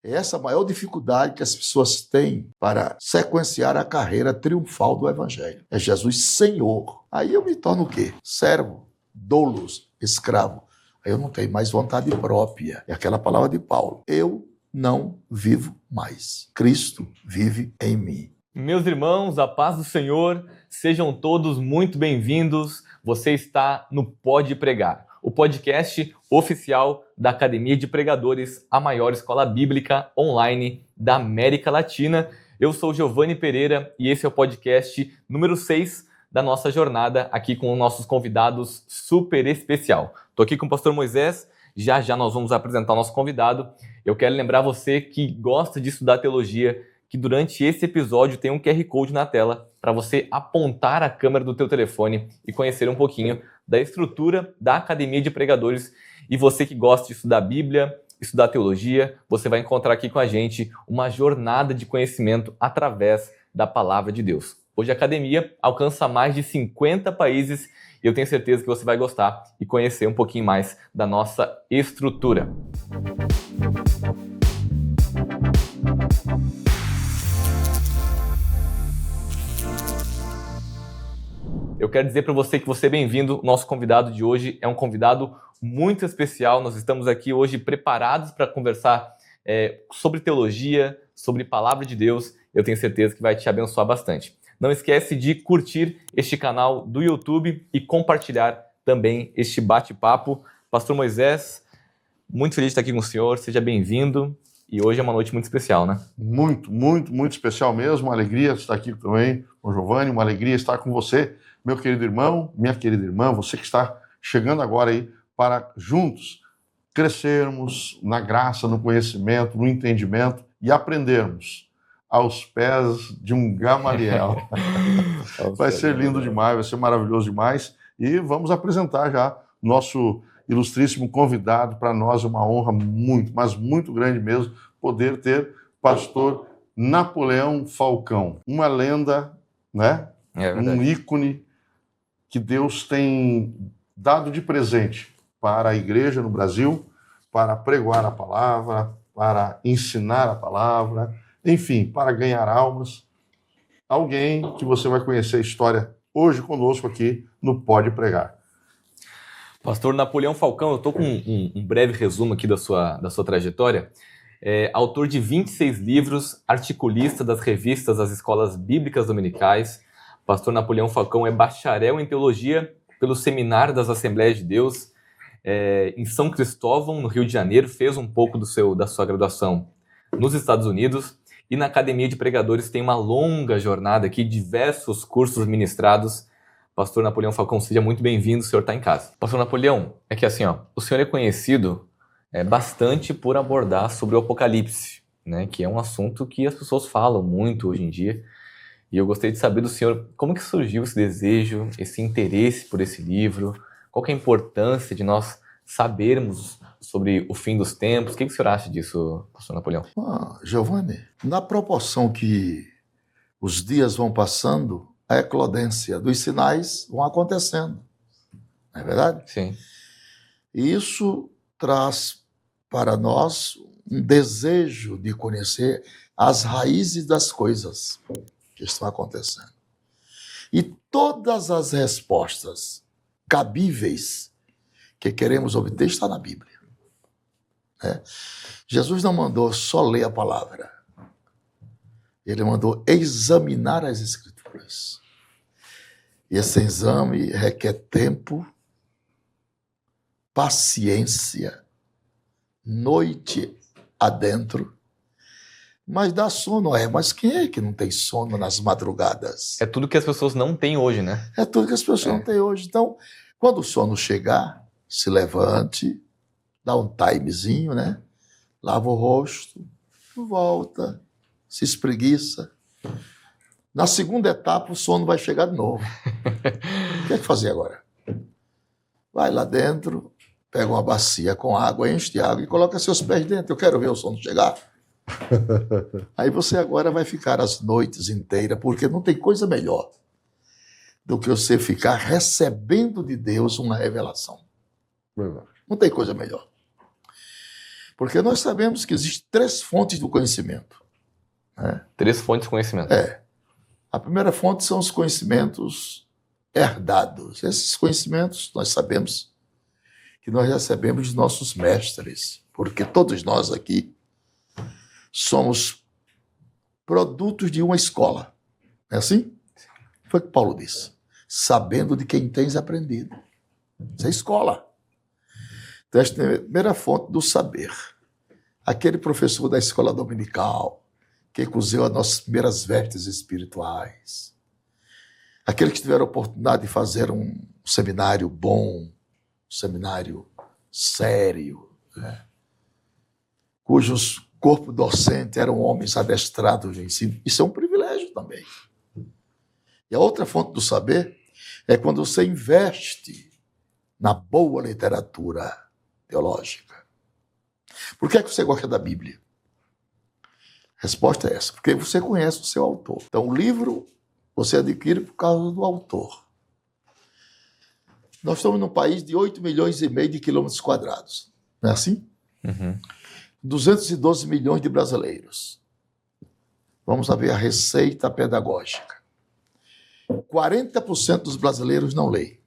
É essa a maior dificuldade que as pessoas têm para sequenciar a carreira triunfal do Evangelho. É Jesus Senhor. Aí eu me torno o quê? Servo, doulos, escravo. Aí eu não tenho mais vontade própria. É aquela palavra de Paulo. Eu não vivo mais. Cristo vive em mim. Meus irmãos, a paz do Senhor, sejam todos muito bem-vindos. Você está no Pode Pregar, o podcast oficial da Academia de Pregadores, a maior escola bíblica online da América Latina. Eu sou Giovanni Pereira e esse é o podcast número 6 da nossa jornada aqui com nossos convidados super especial. Estou aqui com o pastor Moisés, já nós vamos apresentar o nosso convidado. Eu quero lembrar você que gosta de estudar teologia, que durante esse episódio tem um QR Code na tela para você apontar a câmera do teu telefone e conhecer um pouquinho da estrutura da Academia de Pregadores. E você que gosta de estudar Bíblia, estudar teologia, você vai encontrar aqui com a gente uma jornada de conhecimento através da Palavra de Deus. Hoje a Academia alcança mais de 50 países e eu tenho certeza que você vai gostar e conhecer um pouquinho mais da nossa estrutura. Eu quero dizer para você que você é bem-vindo. O nosso convidado de hoje é um convidado muito especial. Nós estamos aqui hoje preparados para conversar sobre teologia, sobre Palavra de Deus. Eu tenho certeza que vai te abençoar bastante. Não esquece de curtir este canal do YouTube e compartilhar também este bate-papo. Pastor Moisés, muito feliz de estar aqui com o senhor. Seja bem-vindo. E hoje é uma noite muito especial, né? Muito especial mesmo. Uma alegria estar aqui também com o Giovanni, uma alegria estar com você, meu querido irmão, minha querida irmã, você que está chegando agora aí para juntos crescermos na graça, no conhecimento, no entendimento e aprendermos aos pés de um Gamaliel. Vai ser lindo demais, vai ser maravilhoso demais. E vamos apresentar já nosso ilustríssimo convidado. Para nós é uma honra muito, mas muito grande mesmo, poder ter pastor Napoleão Falcão, uma lenda, né? Um ícone que Deus tem dado de presente para a igreja no Brasil, para pregoar a palavra, para ensinar a palavra, enfim, para ganhar almas. Alguém que você vai conhecer a história hoje conosco aqui no Pode Pregar. Pastor Napoleão Falcão, eu estou com um breve resumo aqui da sua trajetória. Autor de 26 livros, articulista das revistas das escolas bíblicas dominicais. Pastor Napoleão Falcão é bacharel em teologia pelo Seminário das Assembleias de Deus em São Cristóvão, no Rio de Janeiro. Fez um pouco da sua graduação nos Estados Unidos. E na Academia de Pregadores tem uma longa jornada aqui, diversos cursos ministrados. Pastor Napoleão Falcão, seja muito bem-vindo, o senhor está em casa. Pastor Napoleão, é que assim, o senhor é conhecido bastante por abordar sobre o Apocalipse, né, que é um assunto que as pessoas falam muito hoje em dia. E eu gostaria de saber do senhor como que surgiu esse desejo, esse interesse por esse livro, qual que é a importância de nós sabermos sobre o fim dos tempos. O que o senhor acha disso, pastor Napoleão? Giovanni, na proporção que os dias vão passando, a eclodência dos sinais vão acontecendo. Não é verdade? Sim. E isso traz para nós um desejo de conhecer as raízes das coisas que estão acontecendo. E todas as respostas cabíveis que queremos obter está na Bíblia. Jesus não mandou só ler a palavra. Ele mandou examinar as Escrituras. E esse exame requer tempo, paciência, noite adentro. Mas dá sono, mas quem é que não tem sono nas madrugadas? É tudo que as pessoas não têm hoje, né? É tudo que as pessoas não têm hoje. Então, quando o sono chegar, se levante, dá um timezinho, né? Lava o rosto, volta, se espreguiça. Na segunda etapa, o sono vai chegar de novo. O que é que fazer agora? Vai lá dentro, pega uma bacia com água, enche de água e coloca seus pés dentro. Eu quero ver o sono chegar. Aí você agora vai ficar as noites inteiras, porque não tem coisa melhor do que você ficar recebendo de Deus uma revelação. Não tem coisa melhor. Porque nós sabemos que existem 3 fontes do conhecimento. Né? 3 fontes de conhecimento. A primeira fonte são os conhecimentos herdados. Esses conhecimentos nós sabemos que nós recebemos de nossos mestres, porque todos nós aqui somos produtos de uma escola. Não é assim? Foi o que Paulo disse. Sabendo de quem tens aprendido. Isso é escola. Então, esta é a primeira fonte do saber. Aquele professor da escola dominical que cozeu as nossas primeiras vestes espirituais. Aqueles que tiveram a oportunidade de fazer um seminário bom, um seminário sério, né? Cujos corpo docente eram homens adestrados no ensino. Isso é um privilégio também. E a outra fonte do saber é quando você investe na boa literatura teológica. Por que é que você gosta da Bíblia? A resposta é essa, porque você conhece o seu autor. Então, o livro você adquire por causa do autor. Nós estamos num país de 8,5 milhões de quilômetros quadrados. Não é assim? 212 milhões de brasileiros. Vamos ver a receita pedagógica. 40% dos brasileiros não leem.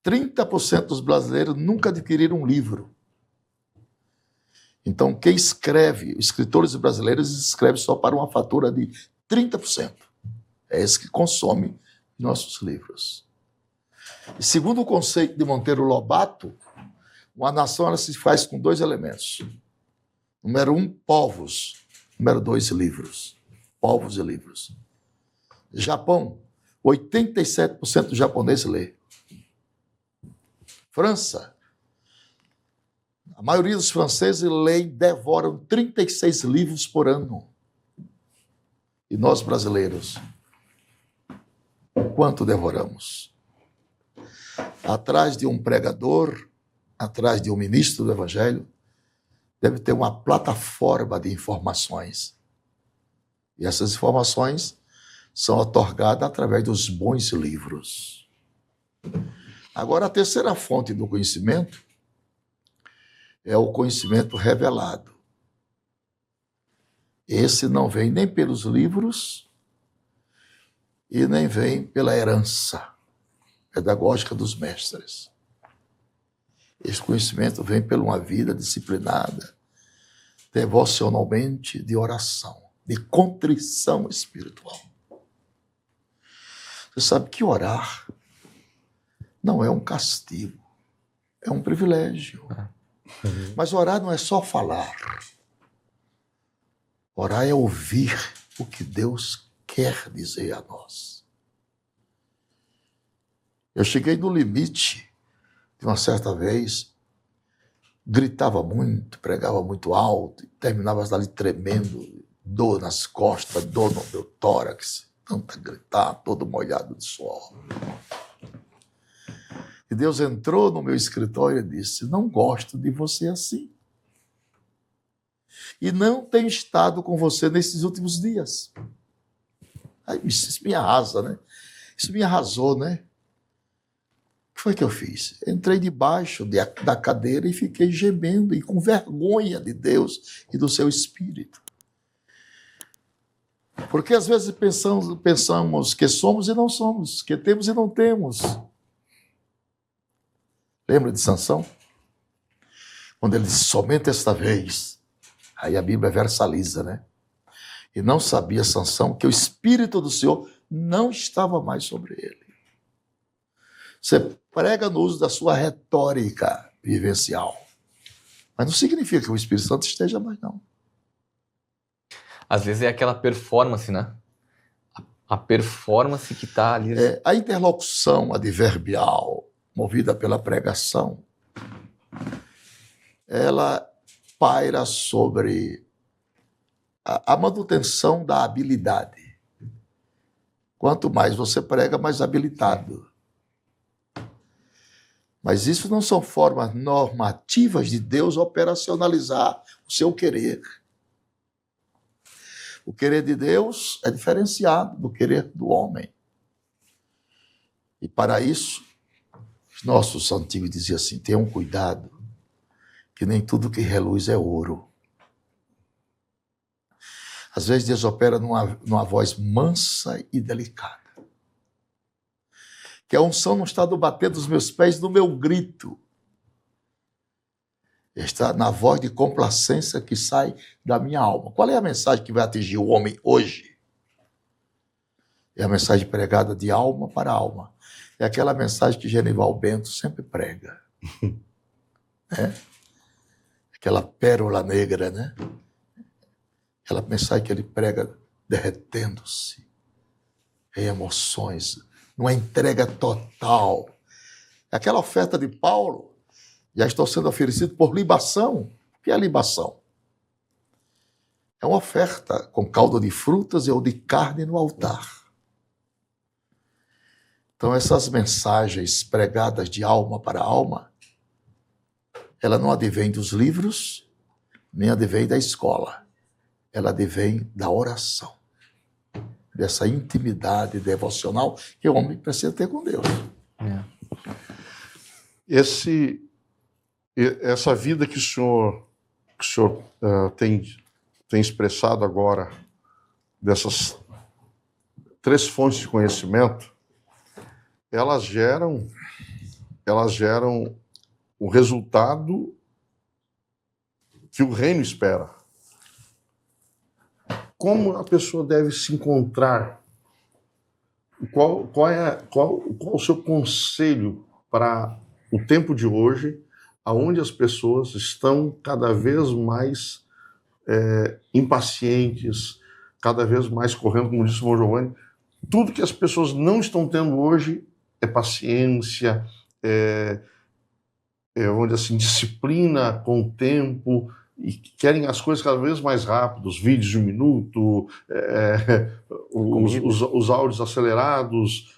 30% dos brasileiros nunca adquiriram um livro. Então, quem escreve, os escritores brasileiros escrevem só para uma fatura de 30%. É esse que consome nossos livros. E segundo o conceito de Monteiro Lobato, uma nação ela se faz com 2 elementos. Número 1, povos. Número 2, livros. Povos e livros. Japão, 87% do japonês lê. França, a maioria dos franceses leem, devoram 36 livros por ano. E nós, brasileiros, quanto devoramos? Atrás de um pregador, atrás de um ministro do Evangelho, deve ter uma plataforma de informações. E essas informações são otorgadas através dos bons livros. Agora, a terceira fonte do conhecimento é o conhecimento revelado. Esse não vem nem pelos livros e nem vem pela herança pedagógica dos mestres. Esse conhecimento vem por uma vida disciplinada, devocionalmente, de oração, de contrição espiritual. Você sabe que orar não é um castigo, é um privilégio. Mas orar não é só falar. Orar é ouvir o que Deus quer dizer a nós. Eu cheguei no limite de uma certa vez, gritava muito, pregava muito alto, terminava ali tremendo, dor nas costas, dor no meu tórax, tanta gritar, todo molhado de suor. E Deus entrou no meu escritório e disse: não gosto de você assim. E não tenho estado com você nesses últimos dias. Aí, isso me arrasa, né? Isso me arrasou, né? O que foi que eu fiz? Entrei debaixo da cadeira e fiquei gemendo e com vergonha de Deus e do seu Espírito. Porque às vezes pensamos que somos e não somos, que temos e não temos. Lembra de Sansão? Quando ele disse, somente esta vez. Aí a Bíblia versaliza, né? E não sabia Sansão que o Espírito do Senhor não estava mais sobre ele. Você prega no uso da sua retórica vivencial. Mas não significa que o Espírito Santo esteja mais, não. Às vezes é aquela performance, né? A performance que está ali. A interlocução adverbial, movida pela pregação, ela paira sobre a manutenção da habilidade. Quanto mais você prega, mais habilitado. Mas isso não são formas normativas de Deus operacionalizar o seu querer. O querer de Deus é diferenciado do querer do homem. E para isso, os nossos antigos diziam assim, tenham cuidado que nem tudo que reluz é ouro. Às vezes Deus opera numa voz mansa e delicada. Que a unção não está no bater dos meus pés, no meu grito. Está na voz de complacência que sai da minha alma. Qual é a mensagem que vai atingir o homem hoje? É a mensagem pregada de alma para alma. É aquela mensagem que Genival Bento sempre prega. Aquela pérola negra, né? Aquela mensagem que ele prega derretendo-se em emoções, numa entrega total. Aquela oferta de Paulo, já estou sendo oferecido por libação. O que é libação? É uma oferta com caldo de frutas ou de carne no altar. Então essas mensagens pregadas de alma para alma, ela não advém dos livros, nem advém da escola. Ela advém da oração. Dessa intimidade devocional que o homem precisa ter com Deus. Essa vida que o senhor tem expressado agora, dessas 3 fontes de conhecimento, elas geram o resultado que o reino espera. Como a pessoa deve se encontrar? Qual o seu conselho para o tempo de hoje, onde as pessoas estão cada vez mais impacientes, cada vez mais correndo, como disse o Bom Giovanni? Tudo que as pessoas não estão tendo hoje é paciência, vamos dizer assim, disciplina com o tempo, e querem as coisas cada vez mais rápido, os vídeos de 1 minuto, os áudios acelerados,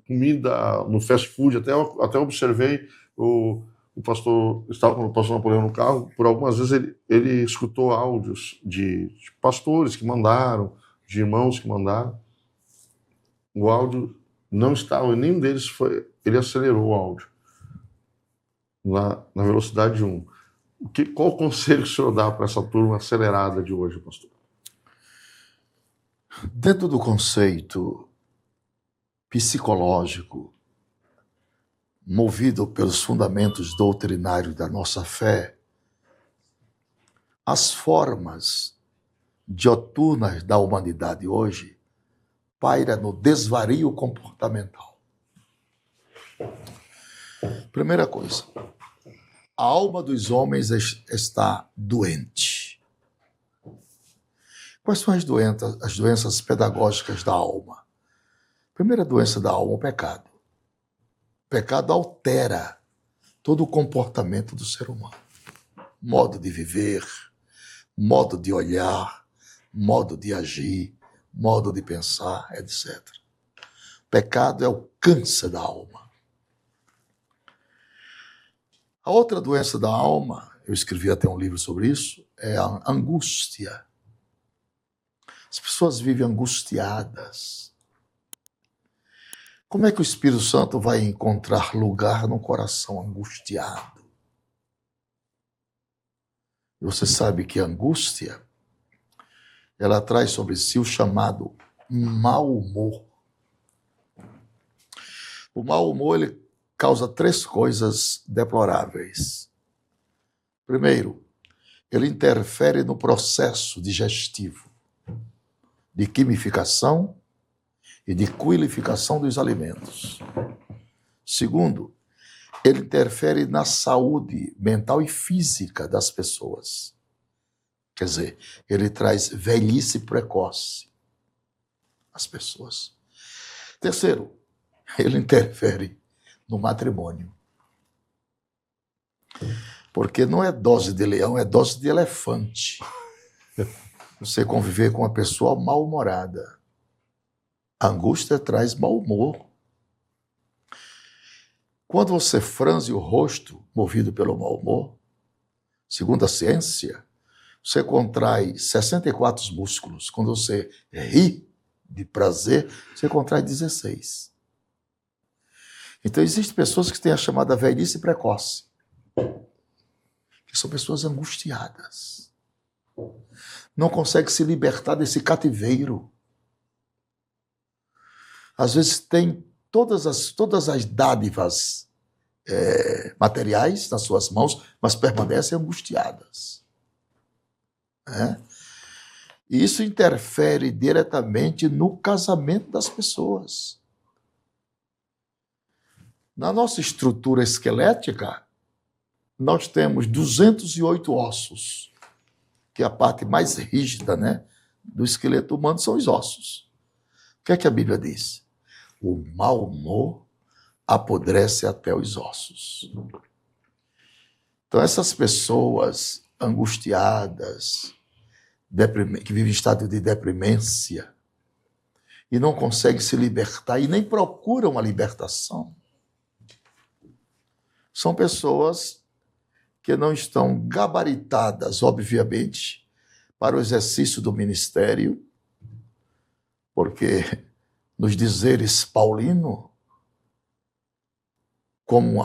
comida no fast food. Até observei, o pastor estava com o pastor Napoleão no carro, por algumas vezes ele escutou áudios de pastores que mandaram, de irmãos que mandaram. O áudio não estava, nenhum deles ele acelerou o áudio na velocidade 1. Qual o conselho que o senhor dá para essa turma acelerada de hoje, pastor? Dentro do conceito psicológico, movido pelos fundamentos doutrinários da nossa fé, as formas dioturnas da humanidade hoje paira no desvario comportamental. Primeira coisa, a alma dos homens está doente. Quais são as doenças pedagógicas da alma? A primeira doença da alma é o pecado. O pecado altera todo o comportamento do ser humano. Modo de viver, modo de olhar, modo de agir, modo de pensar, etc. O pecado é o câncer da alma. A outra doença da alma, eu escrevi até um livro sobre isso, é a angústia. As pessoas vivem angustiadas. Como é que o Espírito Santo vai encontrar lugar num coração angustiado? E você sabe que a angústia, ela traz sobre si o chamado mau humor. O mau humor, ele causa 3 coisas deploráveis. Primeiro, ele interfere no processo digestivo, de quimificação e de quilificação dos alimentos. Segundo, ele interfere na saúde mental e física das pessoas. Quer dizer, ele traz velhice precoce às pessoas. Terceiro, ele interfere no matrimônio. Porque não é dose de leão, é dose de elefante. Você conviver com uma pessoa mal-humorada. A angústia traz mau humor. Quando você franze o rosto, movido pelo mau humor, segundo a ciência, você contrai 64 músculos. Quando você ri de prazer, você contrai 16. Então, existem pessoas que têm a chamada velhice precoce. que são pessoas angustiadas. Não conseguem se libertar desse cativeiro. Às vezes tem todas as dádivas materiais nas suas mãos, mas permanecem angustiadas. E isso interfere diretamente no casamento das pessoas. Na nossa estrutura esquelética, nós temos 208 ossos, que é a parte mais rígida, né, do esqueleto humano são os ossos. O que é que a Bíblia diz? O mau humor apodrece até os ossos. Então, essas pessoas angustiadas, que vivem em estado de deprimência e não conseguem se libertar e nem procuram a libertação, são pessoas que não estão gabaritadas, obviamente, para o exercício do ministério, porque nos dizeres paulino, como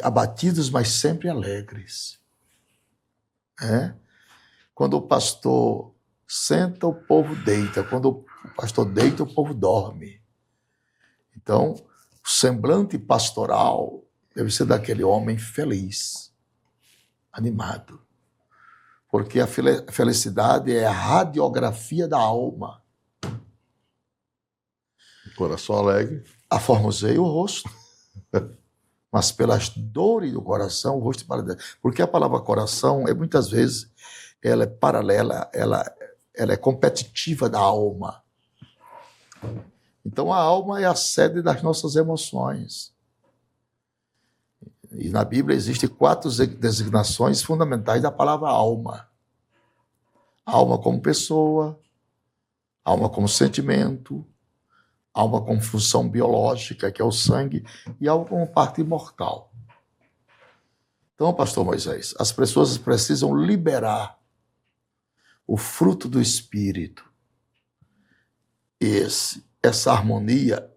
abatidos, mas sempre alegres. Quando o pastor senta, o povo deita. Quando o pastor deita, o povo dorme. Então, o semblante pastoral deve ser daquele homem feliz, animado. Porque a felicidade é a radiografia da alma. Coração alegre. Aformoseia o rosto, mas pelas dores do coração, o rosto parece. Porque a palavra coração, muitas vezes, ela é paralela, ela é competitiva da alma. Então, a alma é a sede das nossas emoções. E na Bíblia existem 4 designações fundamentais da palavra alma. Alma como pessoa, alma como sentimento, alma como função biológica, que é o sangue, e alma como parte imortal. Então, pastor Moisés, as pessoas precisam liberar o fruto do Espírito. Essa harmonia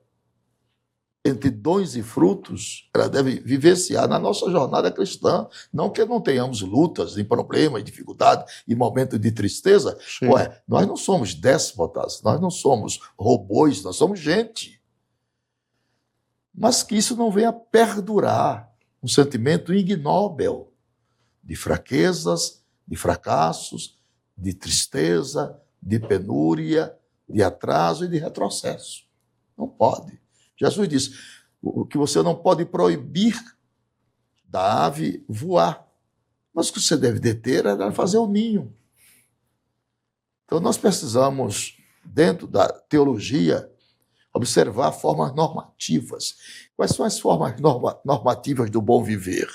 entre dons e frutos, ela deve vivenciar na nossa jornada cristã. Não que não tenhamos lutas, nem problemas, dificuldades e momentos de tristeza. Sim. Nós não somos déspotas, nós não somos robôs, nós somos gente. Mas que isso não venha perdurar um sentimento ignóbil de fraquezas, de fracassos, de tristeza, de penúria, de atraso e de retrocesso. Não pode. Jesus disse que você não pode proibir da ave voar, mas o que você deve deter é fazer o ninho. Então nós precisamos, dentro da teologia, observar formas normativas. Quais são as formas normativas do bom viver?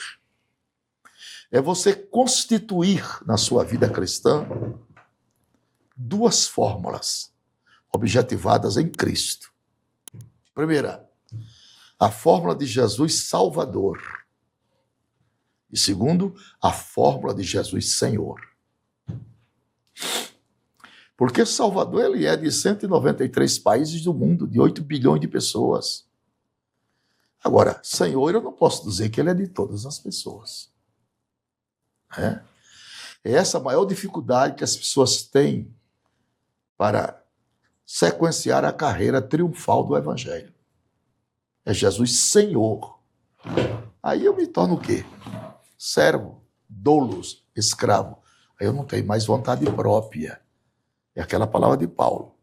É você constituir na sua vida cristã 2 fórmulas objetivadas em Cristo. Primeira, a fórmula de Jesus Salvador. E segundo, a fórmula de Jesus Senhor. Porque Salvador ele é de 193 países do mundo, de 8 bilhões de pessoas. Agora, Senhor, eu não posso dizer que ele é de todas as pessoas. É essa a maior dificuldade que as pessoas têm para sequenciar a carreira triunfal do Evangelho. É Jesus Senhor. Aí eu me torno o quê? Servo, doulos, escravo. Aí eu não tenho mais vontade própria. É aquela palavra de Paulo.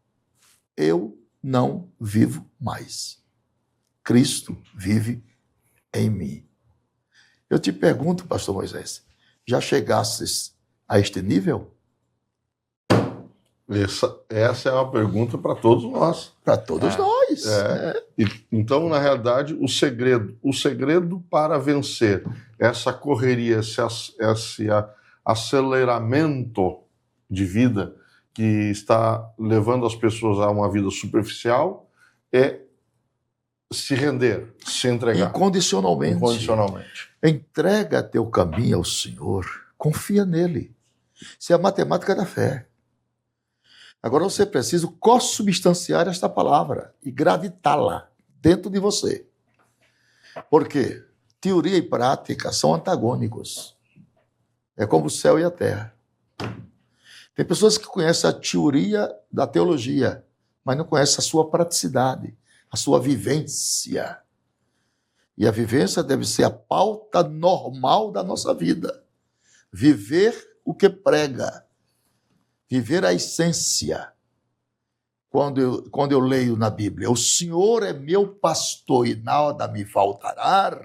Eu não vivo mais. Cristo vive em mim. Eu te pergunto, pastor Moisés, já chegasses a este nível? Essa é uma pergunta para todos nós. Para todos nós. Então, na realidade, o segredo para vencer essa correria, esse aceleramento de vida que está levando as pessoas a uma vida superficial é se render, se entregar. Incondicionalmente. Entrega teu caminho ao Senhor. Confia nele. Isso é a matemática da fé. Agora você precisa consubstanciar esta palavra e gravitá-la dentro de você. Por quê? Teoria e prática são antagônicos. É como o céu e a terra. Tem pessoas que conhecem a teoria da teologia, mas não conhecem a sua praticidade, a sua vivência. E a vivência deve ser a pauta normal da nossa vida. Viver o que prega. Viver a essência. Quando eu leio na Bíblia, o Senhor é meu pastor e nada me faltará,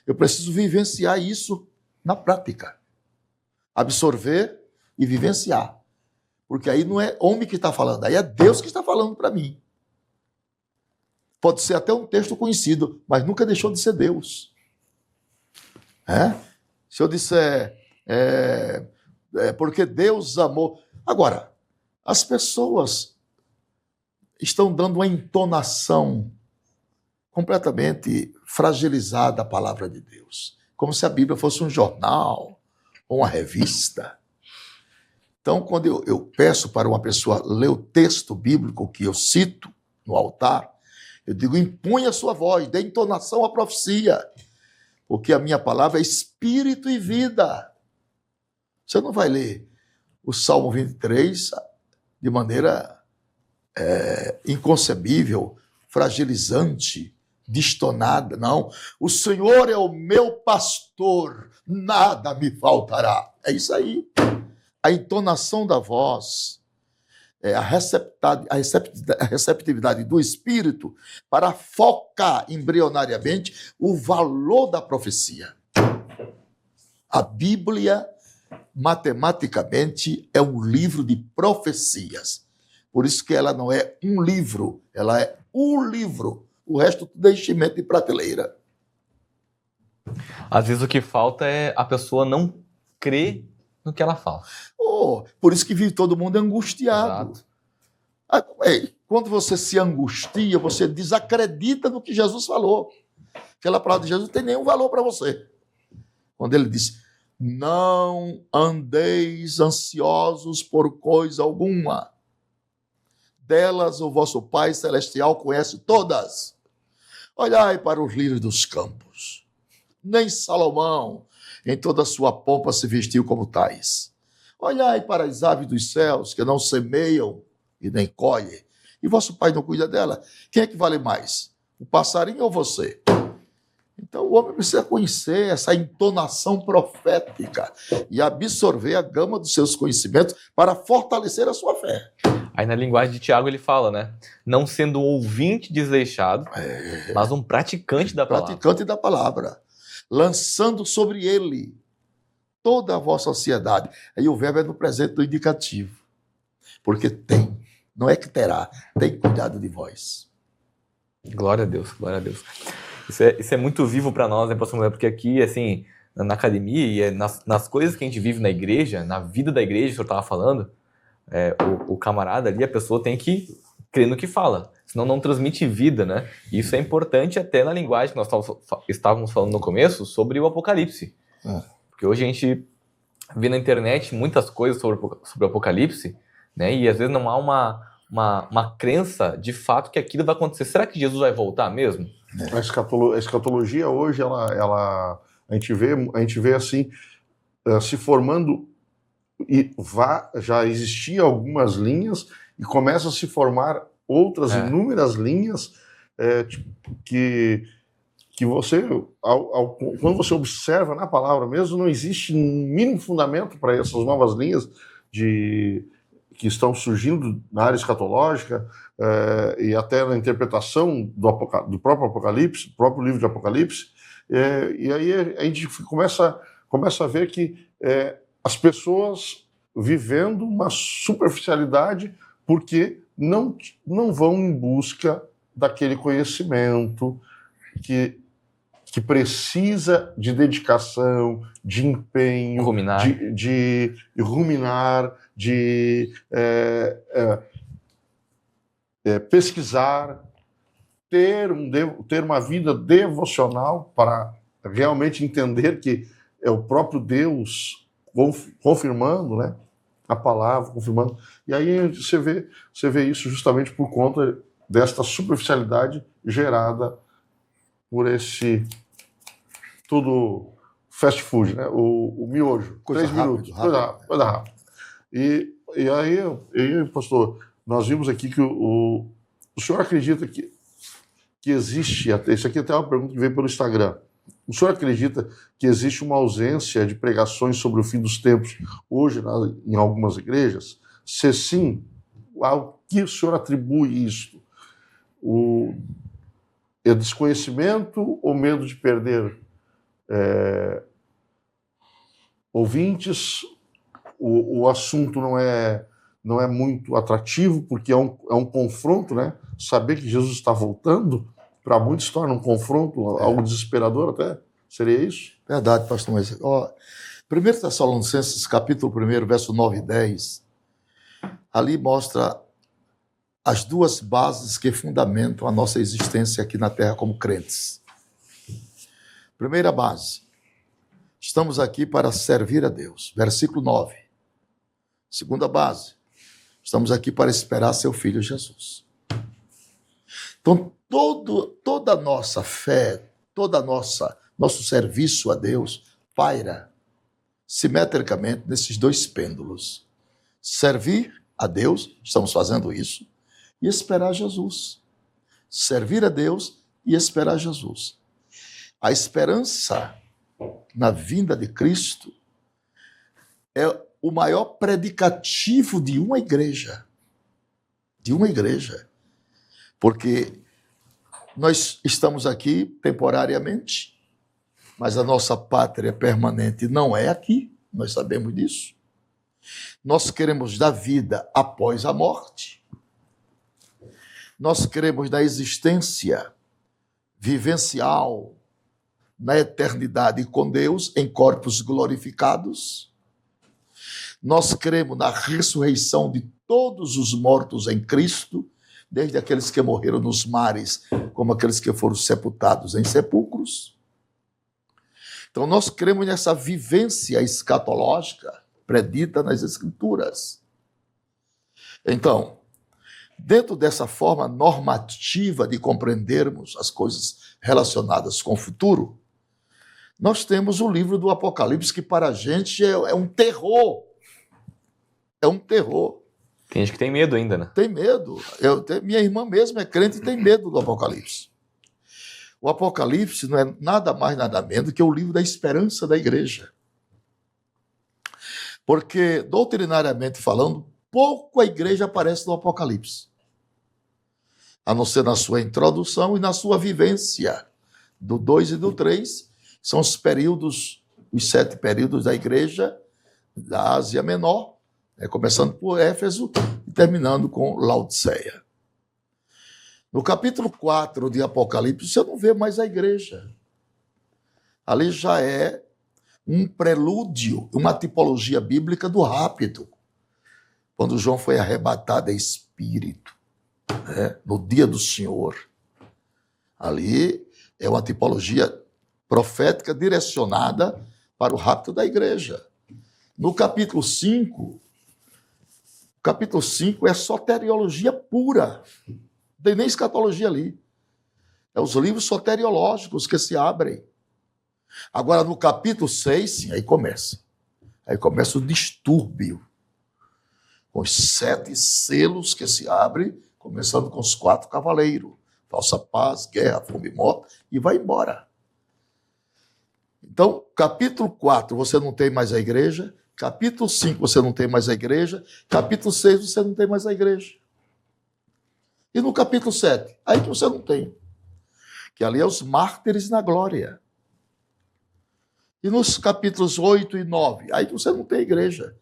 eu preciso vivenciar isso na prática. Absorver e vivenciar. Porque aí não é homem que está falando, aí é Deus que está falando para mim. Pode ser até um texto conhecido, mas nunca deixou de ser Deus. Se eu disser, porque Deus amou... Agora, as pessoas estão dando uma entonação completamente fragilizada à palavra de Deus. Como se a Bíblia fosse um jornal ou uma revista. Então, quando eu peço para uma pessoa ler o texto bíblico que eu cito no altar, eu digo, impunha a sua voz, dê entonação à profecia, porque a minha palavra é espírito e vida. Você não vai ler o Salmo 23 de maneira inconcebível, fragilizante, distonada, não. O Senhor é o meu pastor, nada me faltará. É isso aí. A entonação da voz, a receptividade do Espírito para focar embrionariamente o valor da profecia. A Bíblia, matematicamente, é um livro de profecias. Por isso que ela não é um livro, ela é o livro. O resto tudo é enchimento de prateleira. Às vezes o que falta é a pessoa não crer no que ela fala. Por isso que vive todo mundo angustiado. Exato. Quando você se angustia, você desacredita no que Jesus falou. Aquela palavra de Jesus não tem nenhum valor para você. Quando ele disse, não andeis ansiosos por coisa alguma. Delas o vosso Pai Celestial conhece todas. Olhai para os lírios dos campos. Nem Salomão, em toda a sua pompa, se vestiu como tais. Olhai para as aves dos céus, que não semeiam e nem colhem, e vosso Pai não cuida dela. Quem é que vale mais? O passarinho ou você? Então o homem precisa conhecer essa entonação profética e absorver a gama dos seus conhecimentos para fortalecer a sua fé. Aí na linguagem de Tiago ele fala, né? Não sendo um ouvinte desleixado, mas um praticante da palavra. Praticante da palavra. Lançando sobre ele toda a vossa ansiedade. Aí o verbo é no presente do indicativo. Porque tem, não é que terá, tem cuidado de vós. Glória a Deus, glória a Deus. Isso é muito vivo para nós, né, pastor Mulher? Porque aqui, assim, na academia e nas coisas que a gente vive na igreja, na vida da igreja, que o senhor estava falando, o camarada ali, a pessoa tem que crer no que fala, senão não transmite vida, né? E isso é importante até na linguagem que nós estávamos falando no começo sobre o Apocalipse. Porque hoje a gente vê na internet muitas coisas sobre o Apocalipse, né? E às vezes não há uma crença de fato que aquilo vai acontecer. Será que Jesus vai voltar mesmo? A escatologia hoje, a gente vê assim, se formando, e já existiam algumas linhas e começam a se formar outras inúmeras linhas que você, quando você observa na palavra mesmo, não existe mínimo fundamento para essas novas linhas que estão surgindo na área escatológica e até na interpretação do próprio Apocalipse, do próprio livro de Apocalipse. E aí a gente começa a ver que as pessoas vivendo uma superficialidade porque não vão em busca daquele conhecimento que precisa de dedicação, de empenho, de ruminar, de pesquisar, ter uma vida devocional para realmente entender que é o próprio Deus confirmando, né, a palavra, confirmando. E aí você vê isso justamente por conta desta superficialidade gerada por esse tudo fast food, né? O miojo. Coisa 3 minutos. rápido. Coisa rápida. E aí, pastor, nós vimos aqui que o senhor acredita que existe, isso aqui até é uma pergunta que veio pelo Instagram, o senhor acredita que existe uma ausência de pregações sobre o fim dos tempos hoje em algumas igrejas? Se sim, ao que o senhor atribui isso? É desconhecimento ou medo de perder ouvintes? O assunto não é muito atrativo, porque é um confronto, né? Saber que Jesus está voltando, para muitos torna um confronto, algo desesperador até. Seria isso? Verdade, pastor Moisés. 1 Tessalonicenses, capítulo 1, verso 9 e 10, ali mostra as duas bases que fundamentam a nossa existência aqui na Terra como crentes. Primeira base, estamos aqui para servir a Deus. Versículo 9. Segunda base, estamos aqui para esperar seu Filho Jesus. Então, toda a nossa fé, nosso serviço a Deus paira simetricamente nesses dois pêndulos. Servir a Deus, estamos fazendo isso, e esperar Jesus. Servir a Deus e esperar Jesus. A esperança na vinda de Cristo é o maior predicativo de uma igreja. De uma igreja. Porque nós estamos aqui temporariamente, mas a nossa pátria permanente não é aqui, nós sabemos disso. Nós queremos da vida após a morte. Nós queremos da existência vivencial na eternidade com Deus em corpos glorificados. Nós cremos na ressurreição de todos os mortos em Cristo, desde aqueles que morreram nos mares, como aqueles que foram sepultados em sepulcros. Então, nós cremos nessa vivência escatológica predita nas Escrituras. Então, dentro dessa forma normativa de compreendermos as coisas relacionadas com o futuro, nós temos o livro do Apocalipse, que para a gente é um terror. É um terror. Tem gente que tem medo ainda, né? Tem medo. Minha irmã mesmo é crente e tem medo do Apocalipse. O Apocalipse não é nada mais, nada menos do que o livro da esperança da igreja. Porque, doutrinariamente falando, pouco a igreja aparece no Apocalipse. A não ser na sua introdução e na sua vivência. Do 2 e do 3 são os 7 períodos da igreja da Ásia Menor, começando por Éfeso e terminando com Laodiceia. No capítulo 4 de Apocalipse, você não vê mais a igreja. Ali já é um prelúdio, uma tipologia bíblica do rápido. Quando João foi arrebatado em espírito, no dia do Senhor. Ali é uma tipologia profética direcionada para o rapto da igreja. No capítulo 5, é soteriologia pura. Não tem nem escatologia ali. É os livros soteriológicos que se abrem. Agora, no capítulo 6, sim, aí começa. Aí começa o distúrbio. Com os 7 selos que se abrem, começando com os 4 cavaleiros. Falsa paz, guerra, fome e morte, e vai embora. Então, capítulo 4, você não tem mais a igreja. Capítulo 5, você não tem mais a igreja. Capítulo 6, você não tem mais a igreja. E no capítulo 7, aí que você não tem. Que ali é os mártires na glória. E nos capítulos 8 e 9, aí que você não tem igreja.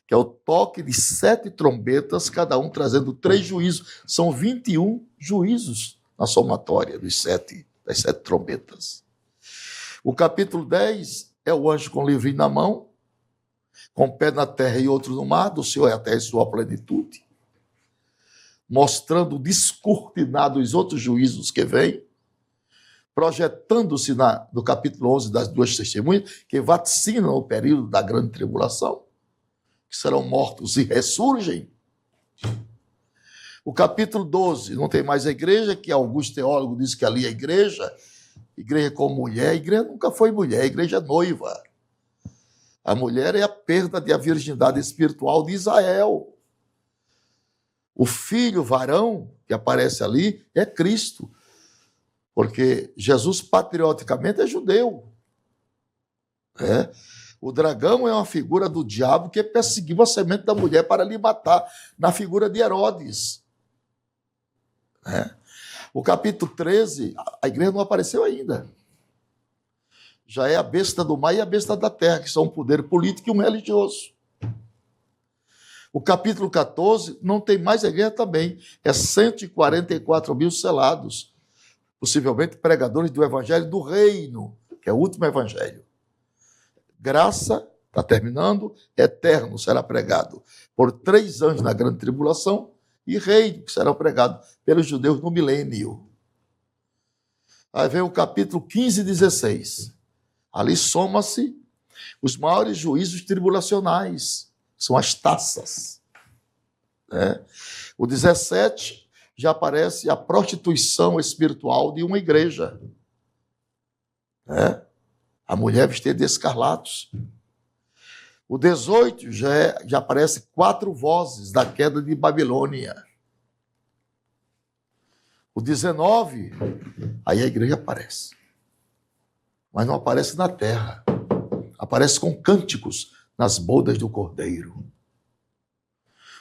Que é o toque de 7 trombetas, cada um trazendo 3 juízos. São 21 juízos na somatória das 7 trombetas. O capítulo 10 é o anjo com o livrinho na mão, com um pé na terra e outro no mar, do Senhor é a terra e sua plenitude, mostrando descortinado os outros juízos que vêm, projetando-se no capítulo 11 das 2 testemunhas, que vaticinam o período da grande tribulação, que serão mortos e ressurgem. O capítulo 12, não tem mais a igreja, que alguns teólogos dizem que ali é a igreja, igreja como mulher. A igreja nunca foi mulher, a igreja é noiva. A mulher é a perda da virgindade espiritual de Israel. O filho varão que aparece ali é Cristo, porque Jesus patrioticamente é judeu. O dragão é uma figura do diabo que perseguiu a semente da mulher para lhe matar, na figura de Herodes. O capítulo 13, a igreja não apareceu ainda. Já é a besta do mar e a besta da terra, que são um poder político e um religioso. O capítulo 14 não tem mais a igreja também. É 144 mil selados, possivelmente pregadores do evangelho do reino, que é o último evangelho. Graça, está terminando, eterno será pregado por 3 anos na grande tribulação, e reino, que será pregado pelos judeus no milênio. Aí vem o capítulo 15 e 16. Ali soma-se os maiores juízos tribulacionais, são as taças. O 17 já aparece a prostituição espiritual de uma igreja. A mulher vestida de escarlatos. O 18 já aparece 4 vozes da queda de Babilônia. O 19, aí a igreja aparece. Mas não aparece na terra. Aparece com cânticos nas bodas do Cordeiro.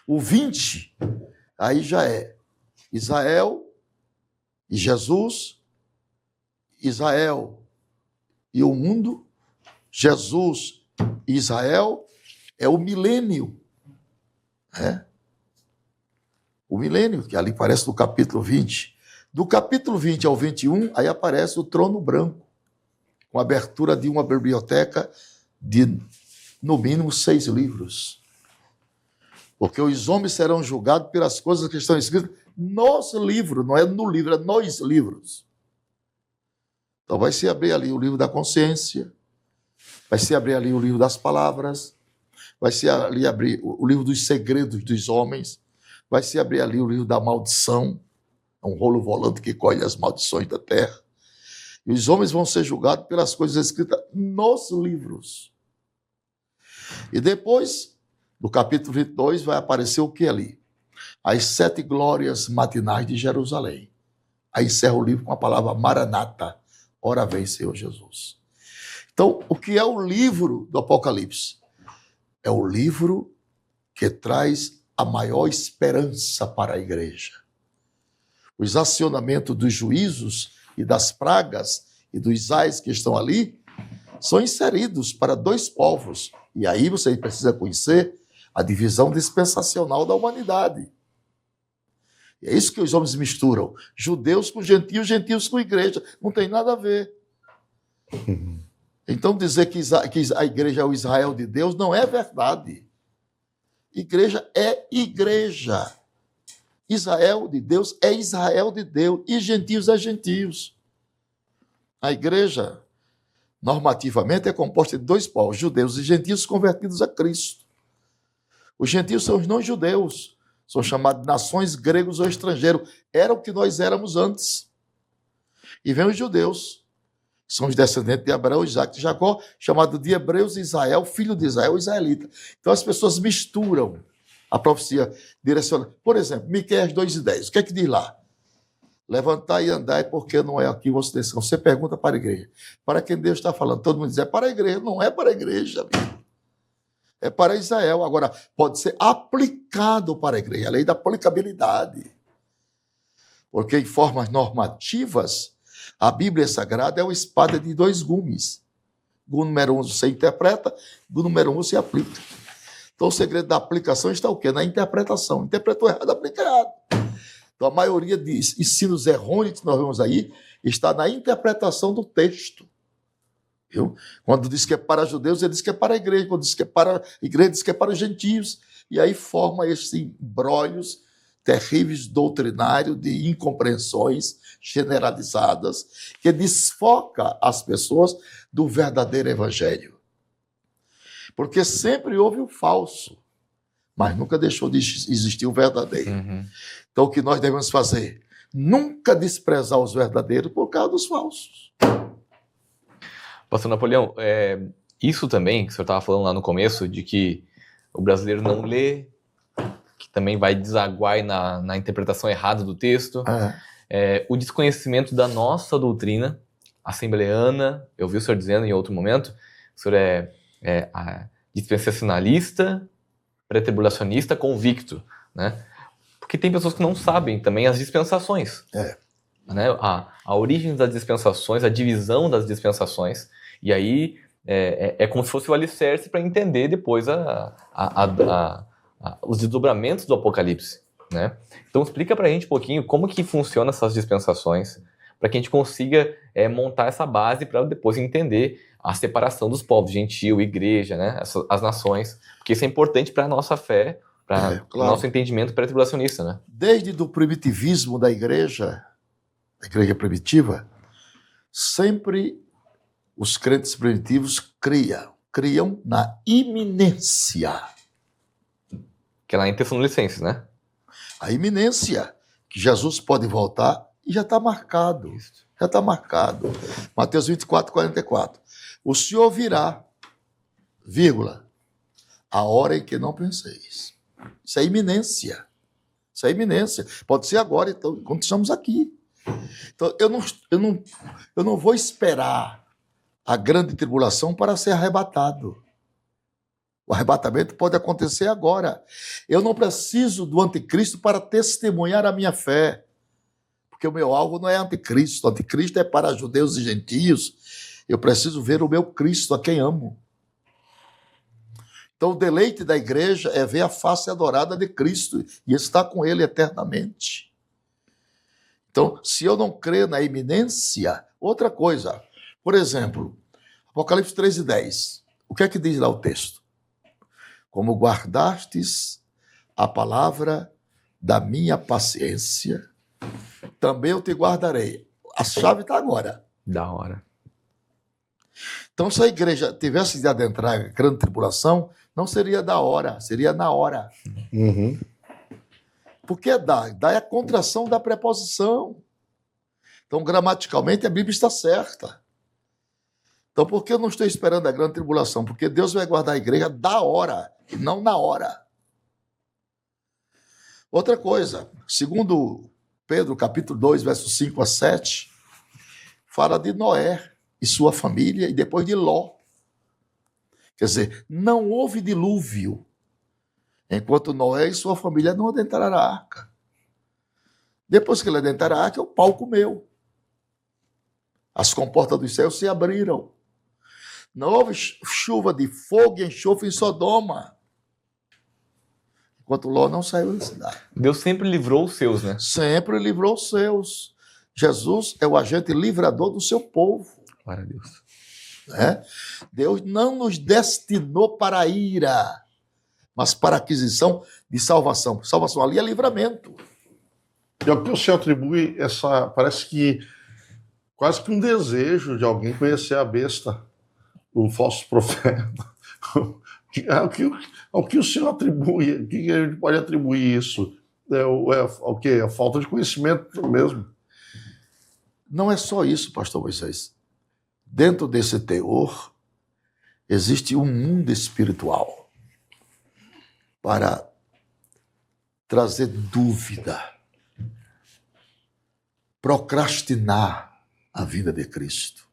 O 20, aí já é Israel e Jesus, Israel e o mundo, Jesus e Israel, é o milênio. O milênio, que ali aparece no capítulo 20. Do capítulo 20 ao 21, aí aparece o trono branco, com a abertura de uma biblioteca de, no mínimo, 6 livros. Porque os homens serão julgados pelas coisas que estão escritas nos livros, não é no livro, é nos livros. Então vai se abrir ali o livro da consciência, vai se abrir ali o livro das palavras, vai se ali abrir o livro dos segredos dos homens, vai se abrir ali o livro da maldição, é um rolo volante que colhe as maldições da terra. E os homens vão ser julgados pelas coisas escritas nos livros. E depois, no capítulo 22, vai aparecer o que ali? As 7 glórias matinais de Jerusalém. Aí encerra o livro com a palavra Maranata. Ora vem, Senhor Jesus. Então, o que é o livro do Apocalipse? É o livro que traz a maior esperança para a igreja. Os acionamentos dos juízos e das pragas e dos ais que estão ali são inseridos para 2 povos. E aí você precisa conhecer a divisão dispensacional da humanidade. E é isso que os homens misturam. Judeus com gentios, gentios com igreja. Não tem nada a ver. Então dizer que a igreja é o Israel de Deus não é verdade. Igreja é igreja. Israel de Deus é Israel de Deus. E gentios é gentios. A igreja, normativamente, é composta de 2 povos, judeus e gentios convertidos a Cristo. Os gentios são os não-judeus, são chamados de nações, gregos ou estrangeiros. Era o que nós éramos antes. E vem os judeus, que são os descendentes de Abraão, Isaac e Jacó, chamados de hebreus e Israel, filho de Israel, israelita. Então as pessoas misturam a profecia direcionada. Por exemplo, Miqueias 2:10, o que é que diz lá? Levantai e andai, porque não é aqui vossa decisão. Você pergunta para a igreja. Para quem Deus está falando? Todo mundo diz, é para a igreja. Não é para a igreja, amigo. É para Israel. Agora, pode ser aplicado para a igreja. A lei da aplicabilidade. Porque em formas normativas, a Bíblia Sagrada é uma espada de 2 gumes. Gume número 1 você interpreta, gume número 1 você aplica. Então o segredo da aplicação está o quê? Na interpretação. Interpretou errado, aplica errado. Então, a maioria de ensinos errôneos que nós vemos aí está na interpretação do texto. Viu? Quando diz que é para judeus, ele diz que é para a igreja. Quando diz que é para a igreja, diz que é para os gentios. E aí forma esses embrólios terríveis doutrinários de incompreensões generalizadas que desfoca as pessoas do verdadeiro evangelho. Porque sempre houve o falso, mas nunca deixou de existir o verdadeiro. Então, o que nós devemos fazer? nunca desprezar os verdadeiros por causa dos falsos. Pastor Napoleão, isso também que o senhor estava falando lá no começo, de que o brasileiro não lê, que também vai desaguar na interpretação errada do texto, o desconhecimento da nossa doutrina assembleana. Eu vi o senhor dizendo em outro momento, o senhor é dispensacionalista, pré-tribulacionista convicto, né? Porque tem pessoas que não sabem também as dispensações. Né? A origem das dispensações, a divisão das dispensações, e aí é como se fosse o alicerce para entender depois os desdobramentos do Apocalipse. Né? Então explica para a gente um pouquinho como que funcionam essas dispensações, para que a gente consiga montar essa base para depois entender a separação dos povos, gentil, igreja, né? As nações, porque isso é importante para a nossa fé, para o nosso entendimento pré-tribulacionista. Né? Desde o primitivismo da igreja primitiva, sempre os crentes primitivos criam na iminência. Que é lá em Tessalonicenses, né? A iminência, que Jesus pode voltar e já está marcado. Já está marcado. Mateus 24, 44. O Senhor virá, vírgula, a hora em que não penseis. Isso é iminência. Isso é iminência. Pode ser agora, então, quando estamos aqui. Então, eu não vou esperar a grande tribulação para ser arrebatado. O arrebatamento pode acontecer agora. Eu não preciso do anticristo para testemunhar a minha fé, porque o meu alvo não é anticristo. O anticristo é para judeus e gentios. Eu preciso ver o meu Cristo, a quem amo. Então, o deleite da igreja é ver a face adorada de Cristo e estar com Ele eternamente. Então, se eu não crer na iminência, outra coisa. Por exemplo, Apocalipse 3:10. O que é que diz lá o texto? Como guardastes a palavra da minha paciência, também eu te guardarei. A chave está agora. Da hora. Então, se a igreja tivesse de adentrar a grande tribulação, não seria da hora, seria na hora. Uhum. Porque dá é a contração da preposição. Então, gramaticalmente, a Bíblia está certa. Então, por que eu não estou esperando a grande tribulação? Porque Deus vai guardar a igreja da hora, e não na hora. Outra coisa, segundo Pedro, capítulo 2, versos 5 a 7, fala de Noé e sua família, e depois de Ló. Quer dizer, não houve dilúvio enquanto Noé e sua família não adentraram a arca. Depois que ele adentraram a arca, o pau comeu. As comportas dos céus se abriram. Não houve chuva de fogo e enxofre em Sodoma, enquanto Ló não saiu da cidade. Deus sempre livrou os seus, né? Sempre livrou os seus. Jesus é o agente livrador do seu povo. Glória a Deus. Né? Deus não nos destinou para a ira, mas para a aquisição de salvação. Salvação ali é livramento. E ao que o senhor atribui parece que quase que um desejo de alguém conhecer a besta, o falso profeta. Ao que o senhor atribui? O que a gente pode atribuir isso? O quê? A falta de conhecimento mesmo. Não é só isso, pastor Moisés. Dentro desse teor, existe um mundo espiritual para trazer dúvida, procrastinar a vinda de Cristo.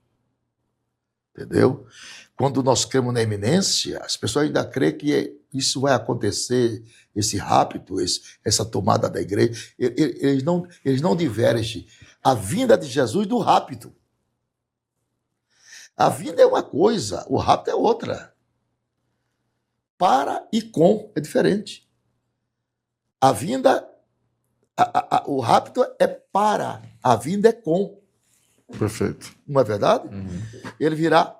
Entendeu? Quando nós cremos na iminência, as pessoas ainda creem que isso vai acontecer, esse rapto, essa tomada da igreja. Eles não divergem a vinda de Jesus do rapto. A vinda é uma coisa, o rapto é outra. Para e com é diferente. A vinda, o rapto é para, a vinda é com. Perfeito. Não é verdade? Ele virá